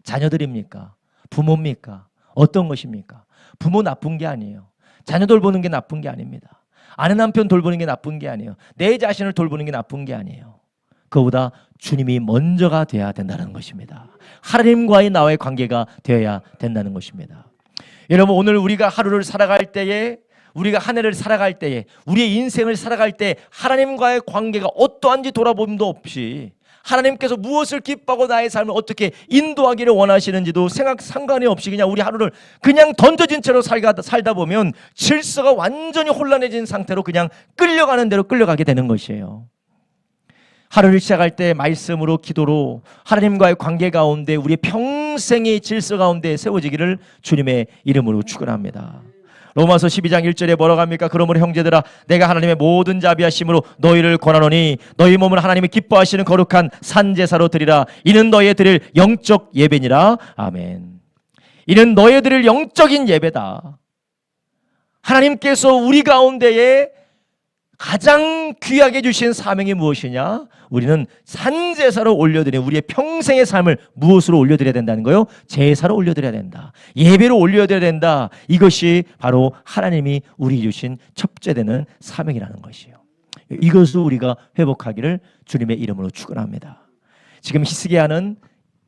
자녀들입니까? 부모입니까? 어떤 것입니까? 부모 나쁜 게 아니에요. 자녀 돌보는 게 나쁜 게 아닙니다. 아내 남편 돌보는 게 나쁜 게 아니에요. 내 자신을 돌보는 게 나쁜 게 아니에요. 그보다 주님이 먼저가 되어야 된다는 것입니다. 하나님과의 나와의 관계가 되어야 된다는 것입니다. 여러분, 오늘 우리가 하루를 살아갈 때에 우리가 한 해를 살아갈 때에 우리의 인생을 살아갈 때 하나님과의 관계가 어떠한지 돌아봄도 없이 하나님께서 무엇을 기뻐하고 나의 삶을 어떻게 인도하기를 원하시는지도 상관이 없이 그냥 우리 하루를 그냥 던져진 채로 살다 보면 질서가 완전히 혼란해진 상태로 그냥 끌려가는 대로 끌려가게 되는 것이에요. 하루를 시작할 때 말씀으로 기도로 하나님과의 관계 가운데 우리의 평생의 질서 가운데 세워지기를 주님의 이름으로 축원합니다. 로마서 12장 1절에 뭐라고 합니까? 그러므로 형제들아 내가 하나님의 모든 자비하심으로 너희를 권하노니 너희 몸을 하나님이 기뻐하시는 거룩한 산제사로 드리라. 이는 너희 드릴 영적 예배니라. 아멘. 이는 너희 드릴 영적인 예배다. 하나님께서 우리 가운데에 가장 귀하게 주신 사명이 무엇이냐? 우리는 산제사로 올려드리는 우리의 평생의 삶을 무엇으로 올려드려야 된다는 거요? 제사로 올려드려야 된다. 예배로 올려드려야 된다. 이것이 바로 하나님이 우리 주신 첫째 되는 사명이라는 것이에요. 이것을 우리가 회복하기를 주님의 이름으로 축원합니다. 지금 히스기야는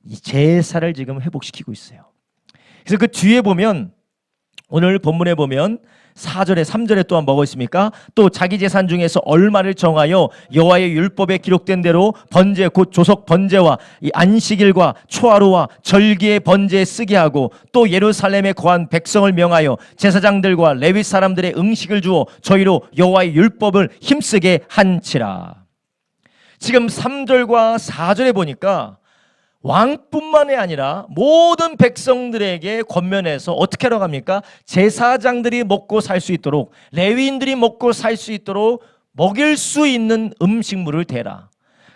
이 제사를 지금 회복시키고 있어요. 그래서 그 뒤에 보면 오늘 본문에 보면 4절에 3절에 또한 뭐가 있습니까? 또 자기 재산 중에서 얼마를 정하여 여호와의 율법에 기록된 대로 번제 곧 조석 번제와 이 안식일과 초하루와 절기의 번제에 쓰게 하고 또 예루살렘에 거한 백성을 명하여 제사장들과 레위 사람들의 음식을 주어 저희로 여호와의 율법을 힘쓰게 한치라. 지금 3절과 4절에 보니까 왕뿐만이 아니라 모든 백성들에게 권면해서 어떻게 하라고 합니까? 제사장들이 먹고 살 수 있도록 레위인들이 먹고 살 수 있도록 먹일 수 있는 음식물을 대라.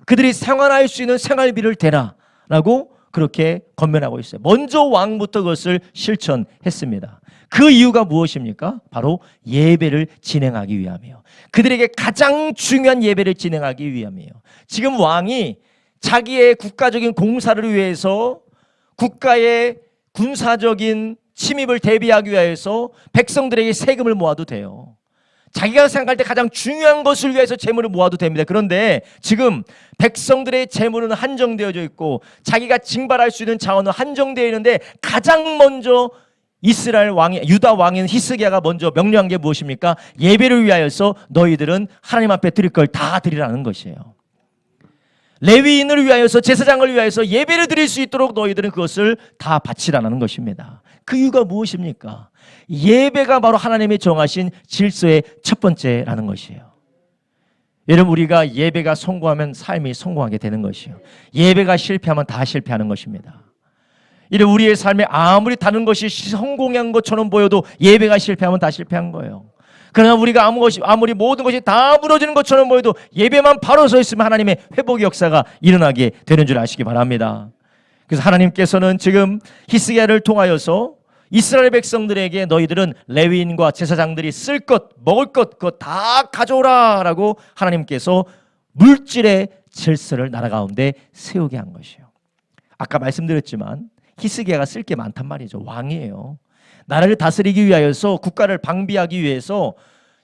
그들이 생활할 수 있는 생활비를 대라 라고 그렇게 권면하고 있어요. 먼저 왕부터 그것을 실천했습니다. 그 이유가 무엇입니까? 바로 예배를 진행하기 위함이에요. 그들에게 가장 중요한 예배를 진행하기 위함이에요. 지금 왕이 자기의 국가적인 공사를 위해서 국가의 군사적인 침입을 대비하기 위해서 백성들에게 세금을 모아도 돼요. 자기가 생각할 때 가장 중요한 것을 위해서 재물을 모아도 됩니다. 그런데 지금 백성들의 재물은 한정되어져 있고 자기가 징발할 수 있는 자원은 한정되어 있는데 가장 먼저 이스라엘 왕이 유다 왕인 히스기야가 먼저 명령한 게 무엇입니까? 예배를 위하여서 너희들은 하나님 앞에 드릴 걸 다 드리라는 것이에요. 레위인을 위하여서 제사장을 위하여서 예배를 드릴 수 있도록 너희들은 그것을 다 바치라는 것입니다. 그 이유가 무엇입니까? 예배가 바로 하나님이 정하신 질서의 첫 번째라는 것이에요. 여러분, 우리가 예배가 성공하면 삶이 성공하게 되는 것이에요. 예배가 실패하면 다 실패하는 것입니다. 이래 우리의 삶에 아무리 다른 것이 성공한 것처럼 보여도 예배가 실패하면 다 실패한 거예요. 그러나 우리가 아무리 모든 것이 다 무너지는 것처럼 보여도 예배만 바로 서 있으면 하나님의 회복의 역사가 일어나게 되는 줄 아시기 바랍니다. 그래서 하나님께서는 지금 히스기야를 통하여서 이스라엘 백성들에게 너희들은 레위인과 제사장들이 쓸 것, 먹을 것 그거 다 가져오라 라고 하나님께서 물질의 질서를 나라 가운데 세우게 한 것이에요. 아까 말씀드렸지만 히스기야가 쓸 게 많단 말이죠. 왕이에요. 나라를 다스리기 위하여서, 국가를 방비하기 위해서,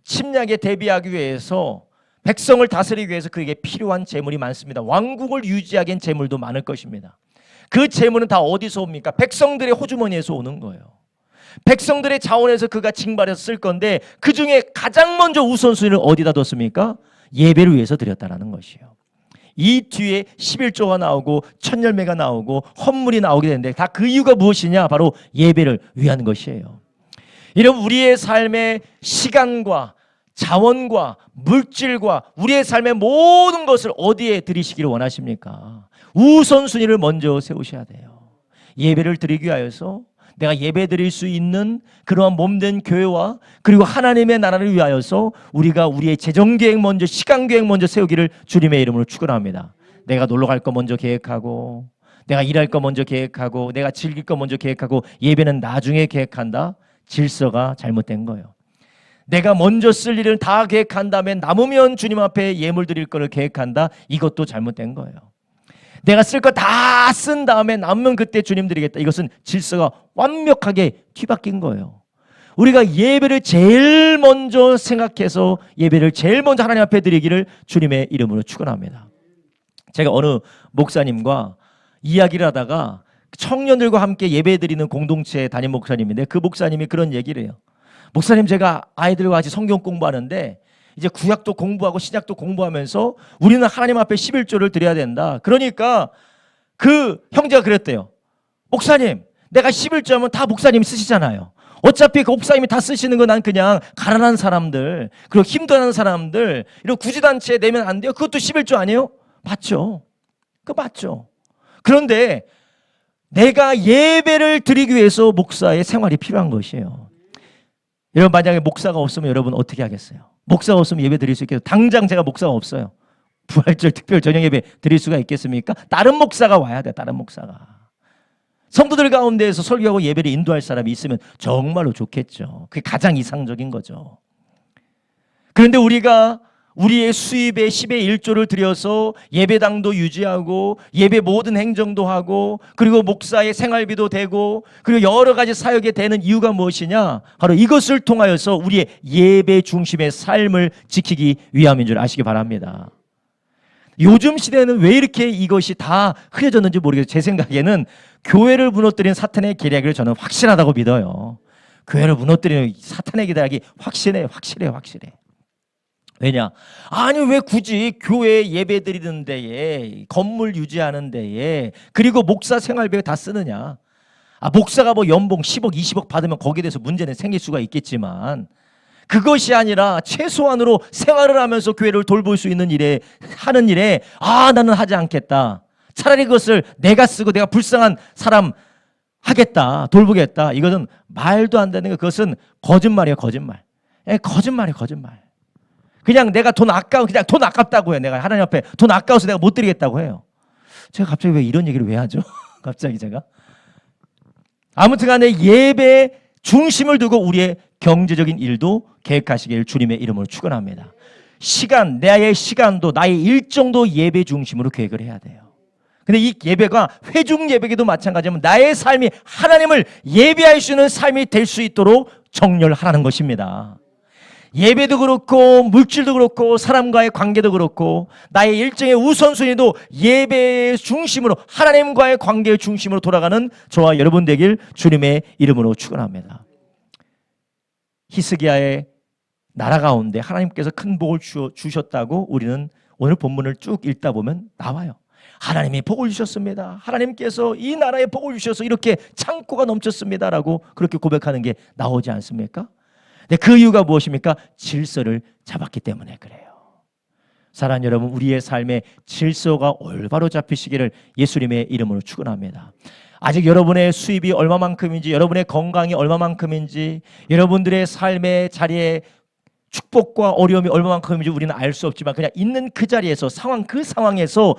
침략에 대비하기 위해서, 백성을 다스리기 위해서 그에게 필요한 재물이 많습니다. 왕국을 유지하기엔 재물도 많을 것입니다. 그 재물은 다 어디서 옵니까? 백성들의 호주머니에서 오는 거예요. 백성들의 자원에서 그가 징발해서 쓸 건데 그 중에 가장 먼저 우선순위를 어디다 뒀습니까? 예배를 위해서 드렸다라는 것이에요. 이 뒤에 11조가 나오고 천열매가 나오고 헌물이 나오게 되는데 다 그 이유가 무엇이냐? 바로 예배를 위한 것이에요. 이런 우리의 삶의 시간과 자원과 물질과 우리의 삶의 모든 것을 어디에 드리시기를 원하십니까? 우선순위를 먼저 세우셔야 돼요. 예배를 드리기 위하여서 내가 예배 드릴 수 있는 그러한 몸된 교회와 그리고 하나님의 나라를 위하여서 우리가 우리의 재정계획 먼저, 시간계획 먼저 세우기를 주님의 이름으로 축원합니다. 내가 놀러 갈 거 먼저 계획하고, 내가 일할 거 먼저 계획하고, 내가 즐길 거 먼저 계획하고, 예배는 나중에 계획한다? 질서가 잘못된 거예요. 내가 먼저 쓸 일을 다 계획한 다음에 남으면 주님 앞에 예물 드릴 거를 계획한다? 이것도 잘못된 거예요. 내가 쓸 거 다 쓴 다음에 남으면 그때 주님 드리겠다. 이것은 질서가 완벽하게 뒤바뀐 거예요. 우리가 예배를 제일 먼저 생각해서 예배를 제일 먼저 하나님 앞에 드리기를 주님의 이름으로 축원합니다. 제가 어느 목사님과 이야기를 하다가 청년들과 함께 예배 드리는 공동체 담임 목사님인데 그 목사님이 그런 얘기를 해요. 목사님, 제가 아이들과 같이 성경 공부하는데 이제 구약도 공부하고 신약도 공부하면서 우리는 하나님 앞에 11조를 드려야 된다. 그러니까 그 형제가 그랬대요. 목사님, 내가 11조 하면 다 목사님이 쓰시잖아요. 어차피 그 목사님이 다 쓰시는 거 난 그냥 가난한 사람들 그리고 힘들어하는 사람들 이런 구제단체에 내면 안 돼요? 그것도 11조 아니에요? 맞죠. 그거 맞죠. 그런데 내가 예배를 드리기 위해서 목사의 생활이 필요한 것이에요. 여러분, 만약에 목사가 없으면 여러분 어떻게 하겠어요? 목사가 없으면 예배 드릴 수 있겠어요? 당장 제가 목사가 없어요. 부활절 특별 저녁 예배 드릴 수가 있겠습니까? 다른 목사가 와야 돼. 다른 목사가. 성도들 가운데에서 설교하고 예배를 인도할 사람이 있으면 정말로 좋겠죠. 그게 가장 이상적인 거죠. 그런데 우리가 우리의 수입의 10의 1조를 들여서 예배당도 유지하고 예배 모든 행정도 하고 그리고 목사의 생활비도 되고 그리고 여러 가지 사역에 되는 이유가 무엇이냐? 바로 이것을 통하여서 우리의 예배 중심의 삶을 지키기 위함인 줄 아시기 바랍니다. 요즘 시대는 왜 이렇게 이것이 다 흐려졌는지 모르겠어요. 제 생각에는 교회를 무너뜨린 사탄의 계략을 저는 확실하다고 믿어요. 교회를 무너뜨리는 사탄의 계략이 확실해. 왜냐? 아니, 왜 굳이 교회 예배 드리는 데에, 건물 유지하는 데에, 그리고 목사 생활비에 다 쓰느냐? 목사가 뭐 연봉 10억, 20억 받으면 거기에 대해서 문제는 생길 수가 있겠지만 그것이 아니라 최소한으로 생활을 하면서 교회를 돌볼 수 있는 일에, 하는 일에 나는 하지 않겠다. 차라리 그것을 내가 쓰고 내가 불쌍한 사람 하겠다, 돌보겠다. 이것은 말도 안 되는 거. 그것은 거짓말이에요, 거짓말. 거짓말. 그냥 내가 돈 아깝다고 해요. 내가 하나님 앞에 돈 아까워서 내가 못 드리겠다고 해요. 제가 갑자기 왜 이런 얘기를 왜 하죠? 갑자기 제가. 아무튼 간에 예배 중심을 두고 우리의 경제적인 일도 계획하시길 주님의 이름으로 축원합니다. 시간, 나의 시간도 나의 일정도 예배 중심으로 계획을 해야 돼요. 근데 이 예배가 회중 예배기도 마찬가지지만 나의 삶이 하나님을 예배할 수 있는 삶이 될 수 있도록 정렬하라는 것입니다. 예배도 그렇고 물질도 그렇고 사람과의 관계도 그렇고 나의 일정의 우선순위도 예배의 중심으로 하나님과의 관계의 중심으로 돌아가는 저와 여러분 되길 주님의 이름으로 축원합니다. 히스기야의 나라 가운데 하나님께서 큰 복을 주셨다고 우리는 오늘 본문을 쭉 읽다 보면 나와요. 하나님이 복을 주셨습니다. 하나님께서 이 나라에 복을 주셔서 이렇게 창고가 넘쳤습니다라고 그렇게 고백하는 게 나오지 않습니까? 근데 그 이유가 무엇입니까? 질서를 잡았기 때문에 그래요. 사랑하는 여러분, 우리의 삶의 질서가 올바로 잡히시기를 예수님의 이름으로 축원합니다. 아직 여러분의 수입이 얼마만큼인지, 여러분의 건강이 얼마만큼인지, 여러분들의 삶의 자리에 축복과 어려움이 얼마만큼인지 우리는 알 수 없지만 그냥 있는 그 자리에서 그 상황에서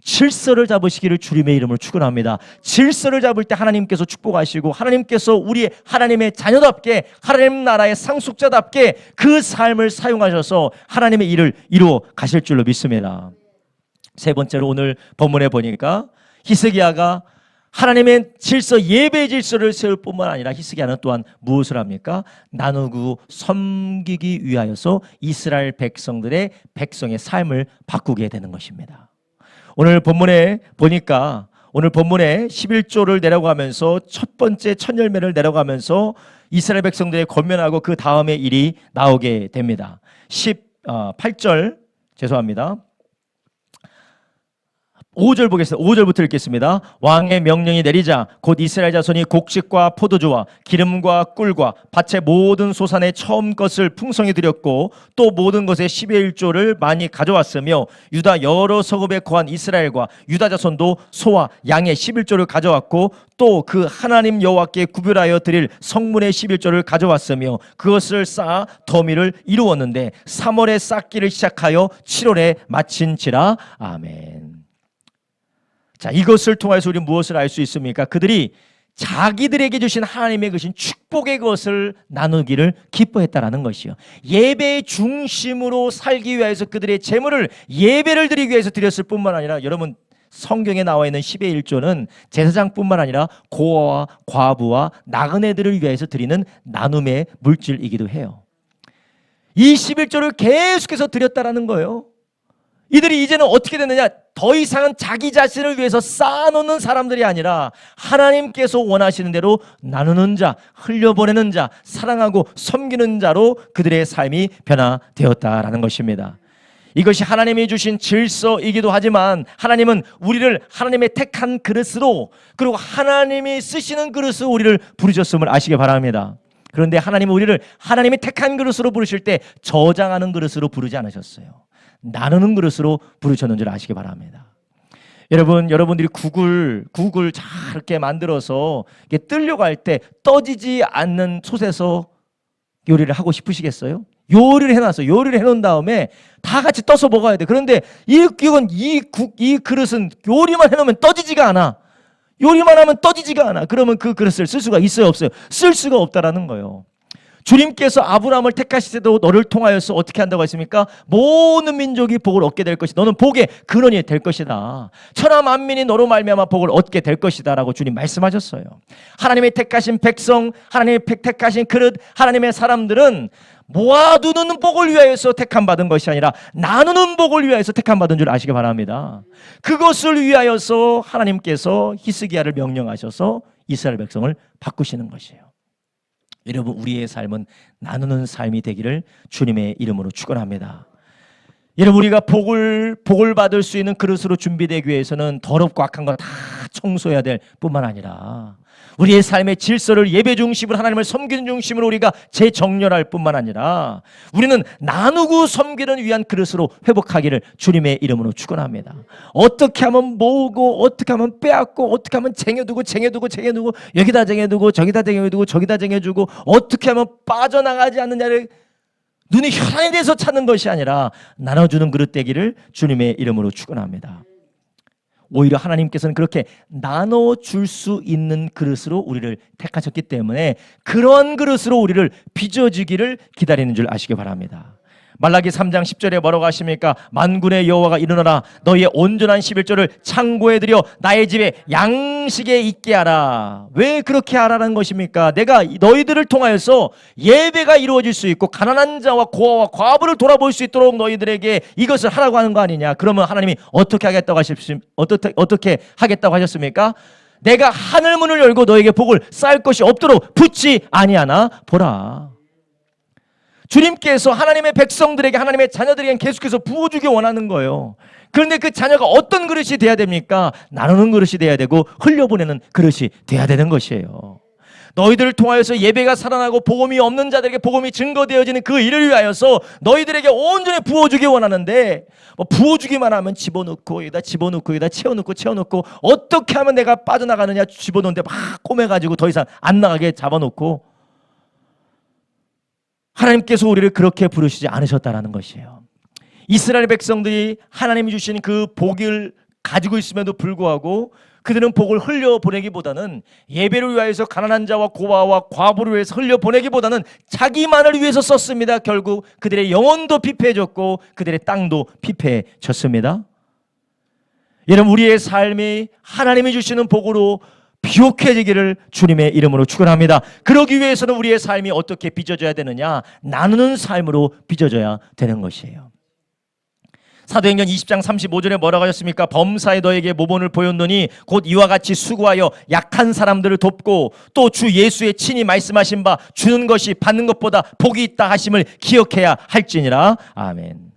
질서를 잡으시기를 주님의 이름으로 축원합니다. 질서를 잡을 때 하나님께서 축복하시고 하나님께서 우리 하나님의 자녀답게 하나님 나라의 상속자답게 그 삶을 사용하셔서 하나님의 일을 이루어 가실 줄로 믿습니다. 세 번째로 오늘 본문에 보니까 히스기야가 하나님의 질서, 예배의 질서를 세울 뿐만 아니라 히스기야는 또한 무엇을 합니까? 나누고 섬기기 위하여서 이스라엘 백성의 삶을 바꾸게 되는 것입니다. 오늘 본문에 보니까 오늘 본문에 11조를 내려가면서 첫 번째 첫 열매를 내려가면서 이스라엘 백성들의 권면하고 그 다음의 일이 나오게 됩니다. 18절 죄송합니다. 5절 보겠습니다. 5절부터 읽겠습니다. 왕의 명령이 내리자 곧 이스라엘 자손이 곡식과 포도주와 기름과 꿀과 밭의 모든 소산의 처음 것을 풍성히 드렸고 또 모든 것의 10의 1조를 많이 가져왔으며 유다 여러 서급에 거한 이스라엘과 유다 자손도 소와 양의 11조를 가져왔고 또 그 하나님 여호와께 구별하여 드릴 성문의 11조를 가져왔으며 그것을 쌓아 더미를 이루었는데 3월에 쌓기를 시작하여 7월에 마친지라. 아멘. 자, 이것을 통해서 우리는 무엇을 알 수 있습니까? 그들이 자기들에게 주신 하나님의 주신 축복의 것을 나누기를 기뻐했다라는 것이요. 예배의 중심으로 살기 위해서 그들의 재물을 예배를 드리기 위해서 드렸을 뿐만 아니라 여러분 성경에 나와 있는 10의 1조는 제사장뿐만 아니라 고아와 과부와 나그네들을 위해서 드리는 나눔의 물질이기도 해요. 이 11조를 계속해서 드렸다라는 거예요. 이들이 이제는 어떻게 됐느냐? 더 이상은 자기 자신을 위해서 쌓아놓는 사람들이 아니라 하나님께서 원하시는 대로 나누는 자, 흘려보내는 자, 사랑하고 섬기는 자로 그들의 삶이 변화되었다라는 것입니다. 이것이 하나님이 주신 질서이기도 하지만 하나님은 우리를 하나님의 택한 그릇으로 그리고 하나님이 쓰시는 그릇으로 우리를 부르셨음을 아시기 바랍니다. 그런데 하나님은 우리를 하나님이 택한 그릇으로 부르실 때 저장하는 그릇으로 부르지 않으셨어요. 나누는 그릇으로 부르셨는 줄 아시기 바랍니다. 여러분들이 국을 잘 이렇게 만들어서 이렇게 뜨려고 할 때 떠지지 않는 솥에서 요리를 하고 싶으시겠어요? 요리를 해놨어요. 요리를 해놓은 다음에 다 같이 떠서 먹어야 돼. 그런데 이 그릇은 요리만 해놓으면 떠지지가 않아. 요리만 하면 떠지지가 않아. 그러면 그 그릇을 쓸 수가 있어요, 없어요? 쓸 수가 없다라는 거예요. 주님께서 아브라함을 택하실 때도 너를 통하여서 어떻게 한다고 했습니까? 모든 민족이 복을 얻게 될 것이다. 너는 복의 근원이 될 것이다. 천하 만민이 너로 말미암아 복을 얻게 될 것이다 라고 주님 말씀하셨어요. 하나님의 택하신 백성, 하나님의 택하신 그릇, 하나님의 사람들은 모아두는 복을 위하여서 택함받은 것이 아니라 나누는 복을 위하여서 택함받은 줄 아시기 바랍니다. 그것을 위하여서 하나님께서 히스기야를 명령하셔서 이스라엘 백성을 바꾸시는 것이에요. 여러분, 우리의 삶은 나누는 삶이 되기를 주님의 이름으로 축원합니다. 여러분, 우리가 복을 받을 수 있는 그릇으로 준비되기 위해서는 더럽고 악한 거 다 청소해야 될 뿐만 아니라 우리의 삶의 질서를 예배 중심으로 하나님을 섬기는 중심으로 우리가 재정렬할 뿐만 아니라 우리는 나누고 섬기는 위한 그릇으로 회복하기를 주님의 이름으로 축원합니다. 어떻게 하면 모으고 어떻게 하면 빼앗고 어떻게 하면 쟁여두고 여기다 쟁여두고 저기다 쟁여두고 저기다 쟁여주고 어떻게 하면 빠져나가지 않느냐를 눈이 혈안이 돼서 찾는 것이 아니라 나눠주는 그릇 되기를 주님의 이름으로 축원합니다. 오히려 하나님께서는 그렇게 나눠줄 수 있는 그릇으로 우리를 택하셨기 때문에 그런 그릇으로 우리를 빚어주기를 기다리는 줄 아시기 바랍니다. 말라기 3장 10절에 뭐라고 하십니까? 만군의 여호와가 이르노라 너희의 온전한 11조를 창고에 들여 나의 집에 양식에 있게 하라. 왜 그렇게 하라는 것입니까? 내가 너희들을 통하여서 예배가 이루어질 수 있고 가난한 자와 고아와 과부를 돌아볼 수 있도록 너희들에게 이것을 하라고 하는 거 아니냐? 그러면 하나님이 어떻게 하겠다고 하셨습니까? 내가 하늘문을 열고 너에게 복을 쌓을 것이 없도록 붙지 아니하나 보라. 주님께서 하나님의 백성들에게 하나님의 자녀들에게 계속해서 부어주기 원하는 거예요. 그런데 그 자녀가 어떤 그릇이 돼야 됩니까? 나누는 그릇이 돼야 되고 흘려보내는 그릇이 돼야 되는 것이에요. 너희들을 통하여서 예배가 살아나고 복음이 없는 자들에게 복음이 증거되어지는 그 일을 위하여서 너희들에게 온전히 부어주기 원하는데 부어주기만 하면 집어넣고 여기다 채워넣고 어떻게 하면 내가 빠져나가느냐 집어넣는데 막 꼬매가지고 더 이상 안 나가게 잡아놓고 하나님께서 우리를 그렇게 부르시지 않으셨다라는 것이에요. 이스라엘 백성들이 하나님이 주신 그 복을 가지고 있음에도 불구하고 그들은 복을 흘려보내기보다는 예배를 위하여서 가난한 자와 고아와 과부를 위해서 흘려보내기보다는 자기만을 위해서 썼습니다. 결국 그들의 영혼도 피폐해졌고 그들의 땅도 피폐해졌습니다. 여러분, 우리의 삶이 하나님이 주시는 복으로 비옥해지기를 주님의 이름으로 축원합니다. 그러기 위해서는 우리의 삶이 어떻게 빚어져야 되느냐? 나누는 삶으로 빚어져야 되는 것이에요. 사도행전 20장 35절에 뭐라고 하셨습니까? 범사에 너에게 모본을 보였노니 곧 이와 같이 수고하여 약한 사람들을 돕고 또 주 예수의 친히 말씀하신 바 주는 것이 받는 것보다 복이 있다 하심을 기억해야 할지니라. 아멘.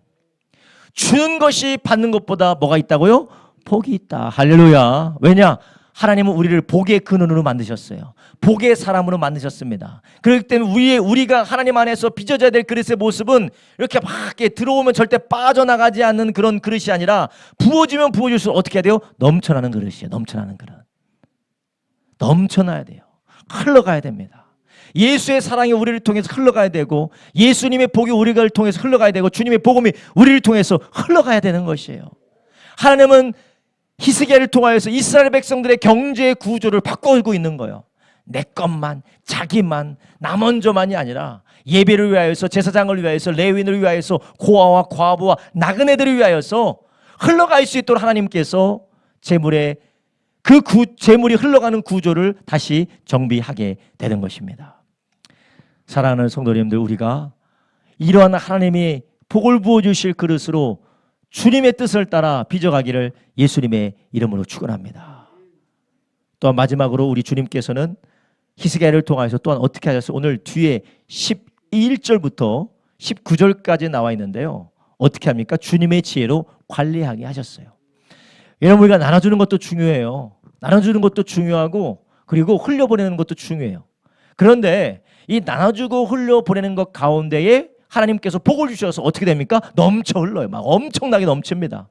주는 것이 받는 것보다 뭐가 있다고요? 복이 있다. 할렐루야. 왜냐? 하나님은 우리를 복의 근원으로 만드셨어요. 복의 사람으로 만드셨습니다. 그렇기 때문에 우리가 하나님 안에서 빚어져야 될 그릇의 모습은 이렇게 막 들어오면 절대 빠져나가지 않는 그런 그릇이 아니라 부어지면 부어질수록 어떻게 해야 돼요? 넘쳐나는 그릇이에요. 넘쳐나는 그릇. 넘쳐나야 돼요. 흘러가야 됩니다. 예수의 사랑이 우리를 통해서 흘러가야 되고 예수님의 복이 우리를 통해서 흘러가야 되고 주님의 복음이 우리를 통해서 흘러가야 되는 것이에요. 하나님은 히스기야를 통하여서 이스라엘 백성들의 경제 구조를 바꾸고 있는 거예요. 내 것만, 자기만, 나 먼저만이 아니라 예배를 위하여서, 제사장을 위하여서, 레위인을 위하여서, 고아와 과부와 나그네들을 위하여서 흘러갈 수 있도록 하나님께서 재물이 흘러가는 구조를 다시 정비하게 되는 것입니다. 사랑하는 성도님들, 우리가 이러한 하나님이 복을 부어주실 그릇으로 주님의 뜻을 따라 빚어가기를 예수님의 이름으로 축원합니다. 또한 마지막으로 우리 주님께서는 히스기야를 통해서 또한 어떻게 하셨어요? 오늘 뒤에 11절부터 19절까지 나와 있는데요. 어떻게 합니까? 주님의 지혜로 관리하게 하셨어요. 여러분, 우리가 나눠주는 것도 중요해요. 나눠주는 것도 중요하고 그리고 흘려보내는 것도 중요해요. 그런데 이 나눠주고 흘려보내는 것 가운데에 하나님께서 복을 주셔서 어떻게 됩니까? 넘쳐 흘러요. 막 엄청나게 넘칩니다.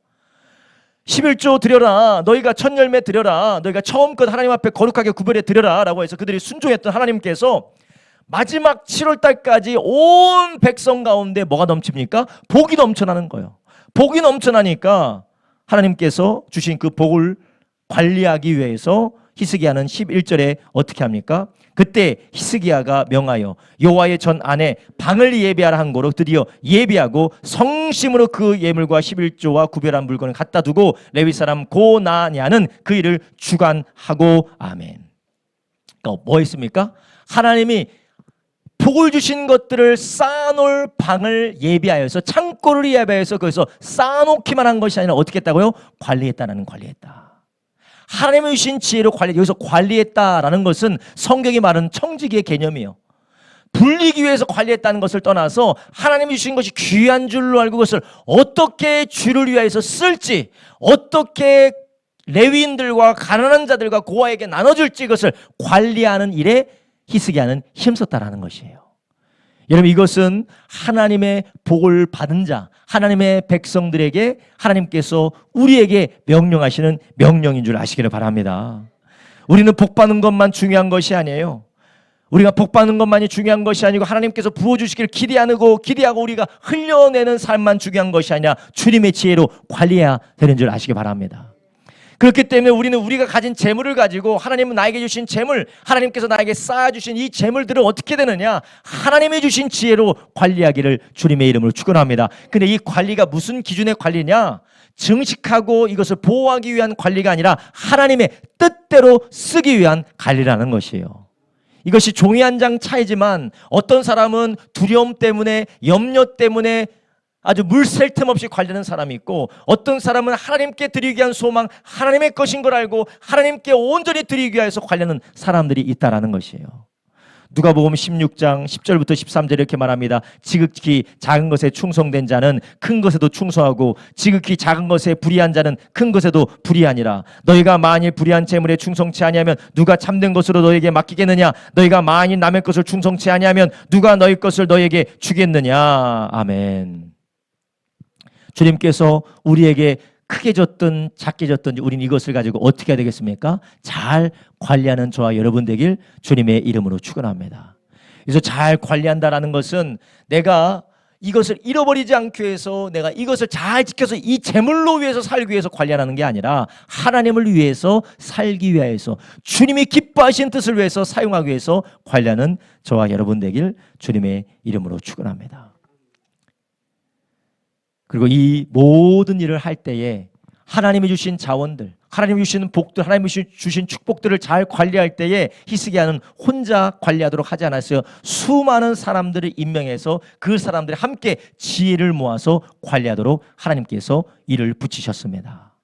11조 드려라. 너희가 첫 열매 드려라. 너희가 처음껏 하나님 앞에 거룩하게 구별해 드려라 라고 해서 그들이 순종했던 하나님께서 마지막 7월 달까지 온 백성 가운데 뭐가 넘칩니까? 복이 넘쳐나는 거예요. 복이 넘쳐나니까 하나님께서 주신 그 복을 관리하기 위해서 히스기야는 11절에 어떻게 합니까? 그때 히스기야가 명하여 여호와의 전 안에 방을 예비하라 한 거로 드디어 예비하고 성심으로 그 예물과 11조와 구별한 물건을 갖다 두고 레위 사람 고나냐는 그 일을 주관하고. 아멘. 그러니까 뭐 했습니까? 하나님이 복을 주신 것들을 쌓아놓을 방을 예비하여서, 창고를 예비하여서 거기서 쌓아놓기만 한 것이 아니라 어떻게 했다고요? 관리했다라는, 관리했다. 하나님이 주신 지혜로 여기서 관리했다라는 것은 성경이 말하는 청지기의 개념이에요. 불리기 위해서 관리했다는 것을 떠나서 하나님이 주신 것이 귀한 줄로 알고 그것을 어떻게 주를 위하여서 쓸지, 어떻게 레위인들과 가난한 자들과 고아에게 나눠줄지, 그것을 관리하는 일에 히스기야는 힘썼다라는 것이에요. 여러분, 이것은 하나님의 복을 받은 자, 하나님의 백성들에게 하나님께서 우리에게 명령하시는 명령인 줄 아시기를 바랍니다. 우리는 복 받는 것만 중요한 것이 아니에요. 우리가 복 받는 것만이 중요한 것이 아니고 하나님께서 부어주시기를 기대하고 우리가 흘려내는 삶만 중요한 것이 아니라 주님의 지혜로 관리해야 되는 줄 아시기 바랍니다. 그렇기 때문에 우리는 우리가 가진 재물을 가지고, 하나님은 나에게 주신 재물, 하나님께서 나에게 쌓아주신 이 재물들을 어떻게 되느냐? 하나님이 주신 지혜로 관리하기를 주님의 이름으로 축원합니다. 근데 이 관리가 무슨 기준의 관리냐? 증식하고 이것을 보호하기 위한 관리가 아니라 하나님의 뜻대로 쓰기 위한 관리라는 것이에요. 이것이 종이 한 장 차이지만 어떤 사람은 두려움 때문에, 염려 때문에 아주 물 셀 틈 없이 관리하는 사람이 있고, 어떤 사람은 하나님께 드리기 위한 소망, 하나님의 것인 걸 알고 하나님께 온전히 드리기 위해서 관리하는 사람들이 있다라는 것이에요. 누가복음 16장 10절부터 13절 이렇게 말합니다. 지극히 작은 것에 충성된 자는 큰 것에도 충성하고 지극히 작은 것에 불의한 자는 큰 것에도 불의하니라. 너희가 만일 불의한 재물에 충성치 아니하면 누가 참된 것으로 너희에게 맡기겠느냐? 너희가 만일 남의 것을 충성치 아니하면 누가 너희 것을 너희에게 주겠느냐? 아멘. 주님께서 우리에게 크게 줬든 작게 줬든 우린 이것을 가지고 어떻게 해야 되겠습니까? 잘 관리하는 저와 여러분 되길 주님의 이름으로 축원합니다. 그래서 잘 관리한다라는 것은 내가 이것을 잃어버리지 않기 위해서 내가 이것을 잘 지켜서 이 재물로 위해서 살기 위해서 관리하는 게 아니라 하나님을 위해서 살기 위해서 주님이 기뻐하신 뜻을 위해서 사용하기 위해서 관리하는 저와 여러분 되길 주님의 이름으로 축원합니다. 그리고 이 모든 일을 할 때에 하나님이 주신 자원들, 하나님이 주시는 복들, 하나님이 주신 축복들을 잘 관리할 때에 히스기야는 혼자 관리하도록 하지 않았어요. 수많은 사람들을 임명해서 그 사람들이 함께 지혜를 모아서 관리하도록 하나님께서 일을 붙이셨습니다.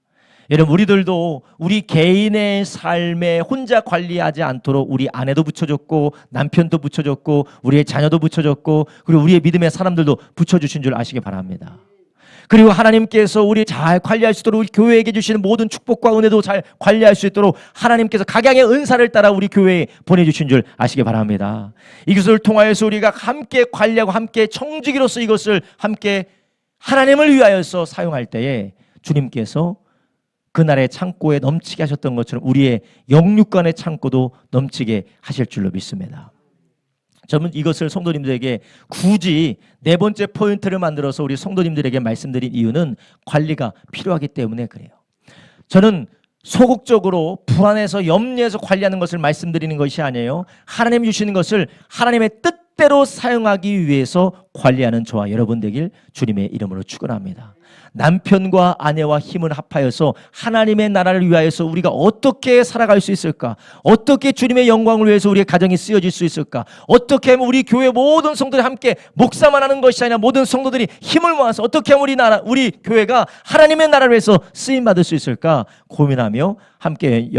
여러분, 우리들도 우리 개인의 삶에 혼자 관리하지 않도록 우리 아내도 붙여줬고 남편도 붙여줬고 우리의 자녀도 붙여줬고 그리고 우리의 믿음의 사람들도 붙여주신 줄 아시기 바랍니다. 그리고 하나님께서 우리 잘 관리할 수 있도록 우리 교회에게 주시는 모든 축복과 은혜도 잘 관리할 수 있도록 하나님께서 각양의 은사를 따라 우리 교회에 보내주신 줄 아시기 바랍니다. 이것을 통하여서 우리가 함께 관리하고 함께 청지기로서 이것을 함께 하나님을 위하여서 사용할 때에 주님께서 그날의 창고에 넘치게 하셨던 것처럼 우리의 영육간의 창고도 넘치게 하실 줄로 믿습니다. 저는 이것을 성도님들에게 굳이 네 번째 포인트를 만들어서 우리 성도님들에게 말씀드린 이유는 관리가 필요하기 때문에 그래요. 저는 소극적으로 불안해서 염려해서 관리하는 것을 말씀드리는 것이 아니에요. 하나님이 주시는 것을 하나님의 뜻대로 사용하기 위해서 관리하는 저와 여러분 되길 주님의 이름으로 축원합니다. 남편과 아내와 힘을 합하여서 하나님의 나라를 위하여서 우리가 어떻게 살아갈 수 있을까? 어떻게 주님의 영광을 위해서 우리의 가정이 쓰여질 수 있을까? 어떻게 하면 우리 교회 모든 성도들이 함께 목사만 하는 것이 아니라 모든 성도들이 힘을 모아서 어떻게 하면 우리 교회가 하나님의 나라를 위해서 쓰임받을 수 있을까? 고민하며 함께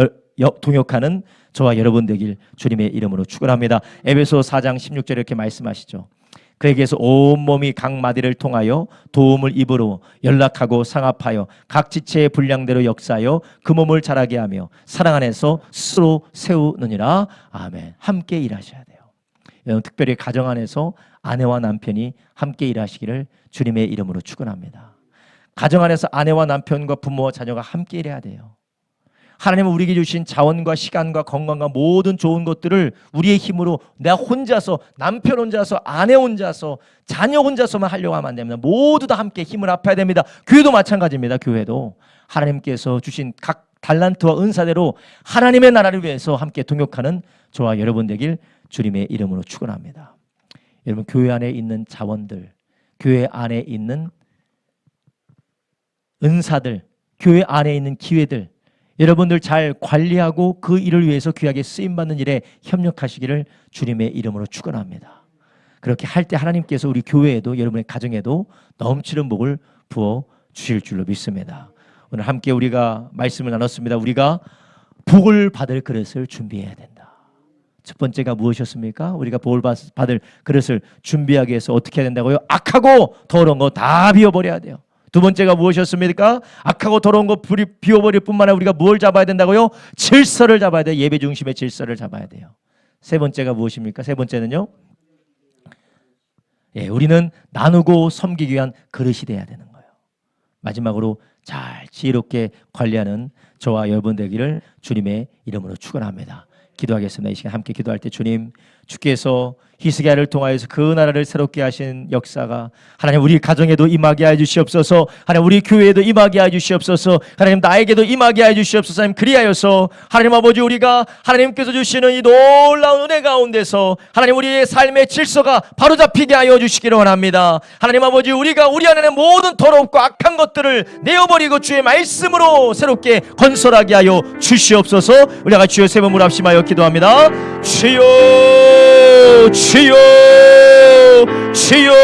동역하는 저와 여러분 되길 주님의 이름으로 축원합니다. 에베소 4장 16절에 이렇게 말씀하시죠. 그에게서 온몸이 각 마디를 통하여 도움을 입으로 연락하고 상합하여 각 지체의 분량대로 역사하여 그 몸을 자라게 하며 사랑 안에서 스스로 세우느니라. 아멘. 함께 일하셔야 돼요. 여러분, 특별히 가정 안에서 아내와 남편이 함께 일하시기를 주님의 이름으로 축원합니다. 가정 안에서 아내와 남편과 부모와 자녀가 함께 일해야 돼요. 하나님은 우리에게 주신 자원과 시간과 건강과 모든 좋은 것들을 우리의 힘으로 내가 혼자서 남편 혼자서 아내 혼자서 자녀 혼자서만 하려고 하면 안 됩니다. 모두 다 함께 힘을 합해야 됩니다. 교회도 마찬가지입니다. 교회도 하나님께서 주신 각 달란트와 은사대로 하나님의 나라를 위해서 함께 동역하는 저와 여러분 되길 주님의 이름으로 축원합니다. 여러분, 교회 안에 있는 자원들, 교회 안에 있는 은사들, 교회 안에 있는 기회들 여러분들 잘 관리하고 그 일을 위해서 귀하게 쓰임받는 일에 협력하시기를 주님의 이름으로 축원합니다. 그렇게 할 때 하나님께서 우리 교회에도 여러분의 가정에도 넘치는 복을 부어 주실 줄로 믿습니다. 오늘 함께 우리가 말씀을 나눴습니다. 우리가 복을 받을 그릇을 준비해야 된다. 첫 번째가 무엇이었습니까? 우리가 복을 받을 그릇을 준비하기 위해서 어떻게 해야 된다고요? 악하고 더러운 거 다 비워버려야 돼요. 두 번째가 무엇이었습니까? 악하고 더러운 거 비워버릴 뿐만 아니라 우리가 뭘 잡아야 된다고요? 질서를 잡아야 돼요. 예배 중심의 질서를 잡아야 돼요. 세 번째가 무엇입니까? 세 번째는요, 우리는 나누고 섬기기 위한 그릇이 돼야 되는 거예요. 마지막으로 잘 지혜롭게 관리하는 저와 여러분 되기를 주님의 이름으로 축원합니다. 기도하겠습니다. 이 시간 함께 기도할 때 주님, 주께서 히스기야를 통하여서 그 나라를 새롭게 하신 역사가 하나님 우리 가정에도 임하게 하여 주시옵소서. 하나님 우리 교회에도 임하게 하여 주시옵소서. 하나님 나에게도 임하게 하여 주시옵소서. 하나님 그리하여서 하나님 아버지 우리가 하나님께서 주시는 이 놀라운 은혜 가운데서 하나님 우리의 삶의 질서가 바로잡히게 하여 주시기를 원합니다. 하나님 아버지 우리가 우리 안에는 모든 더럽고 악한 것들을 내어버리고 주의 말씀으로 새롭게 건설하게 하여 주시옵소서. 우리가 주여 세 번 합심하여 기도합니다. 주여 주여 주여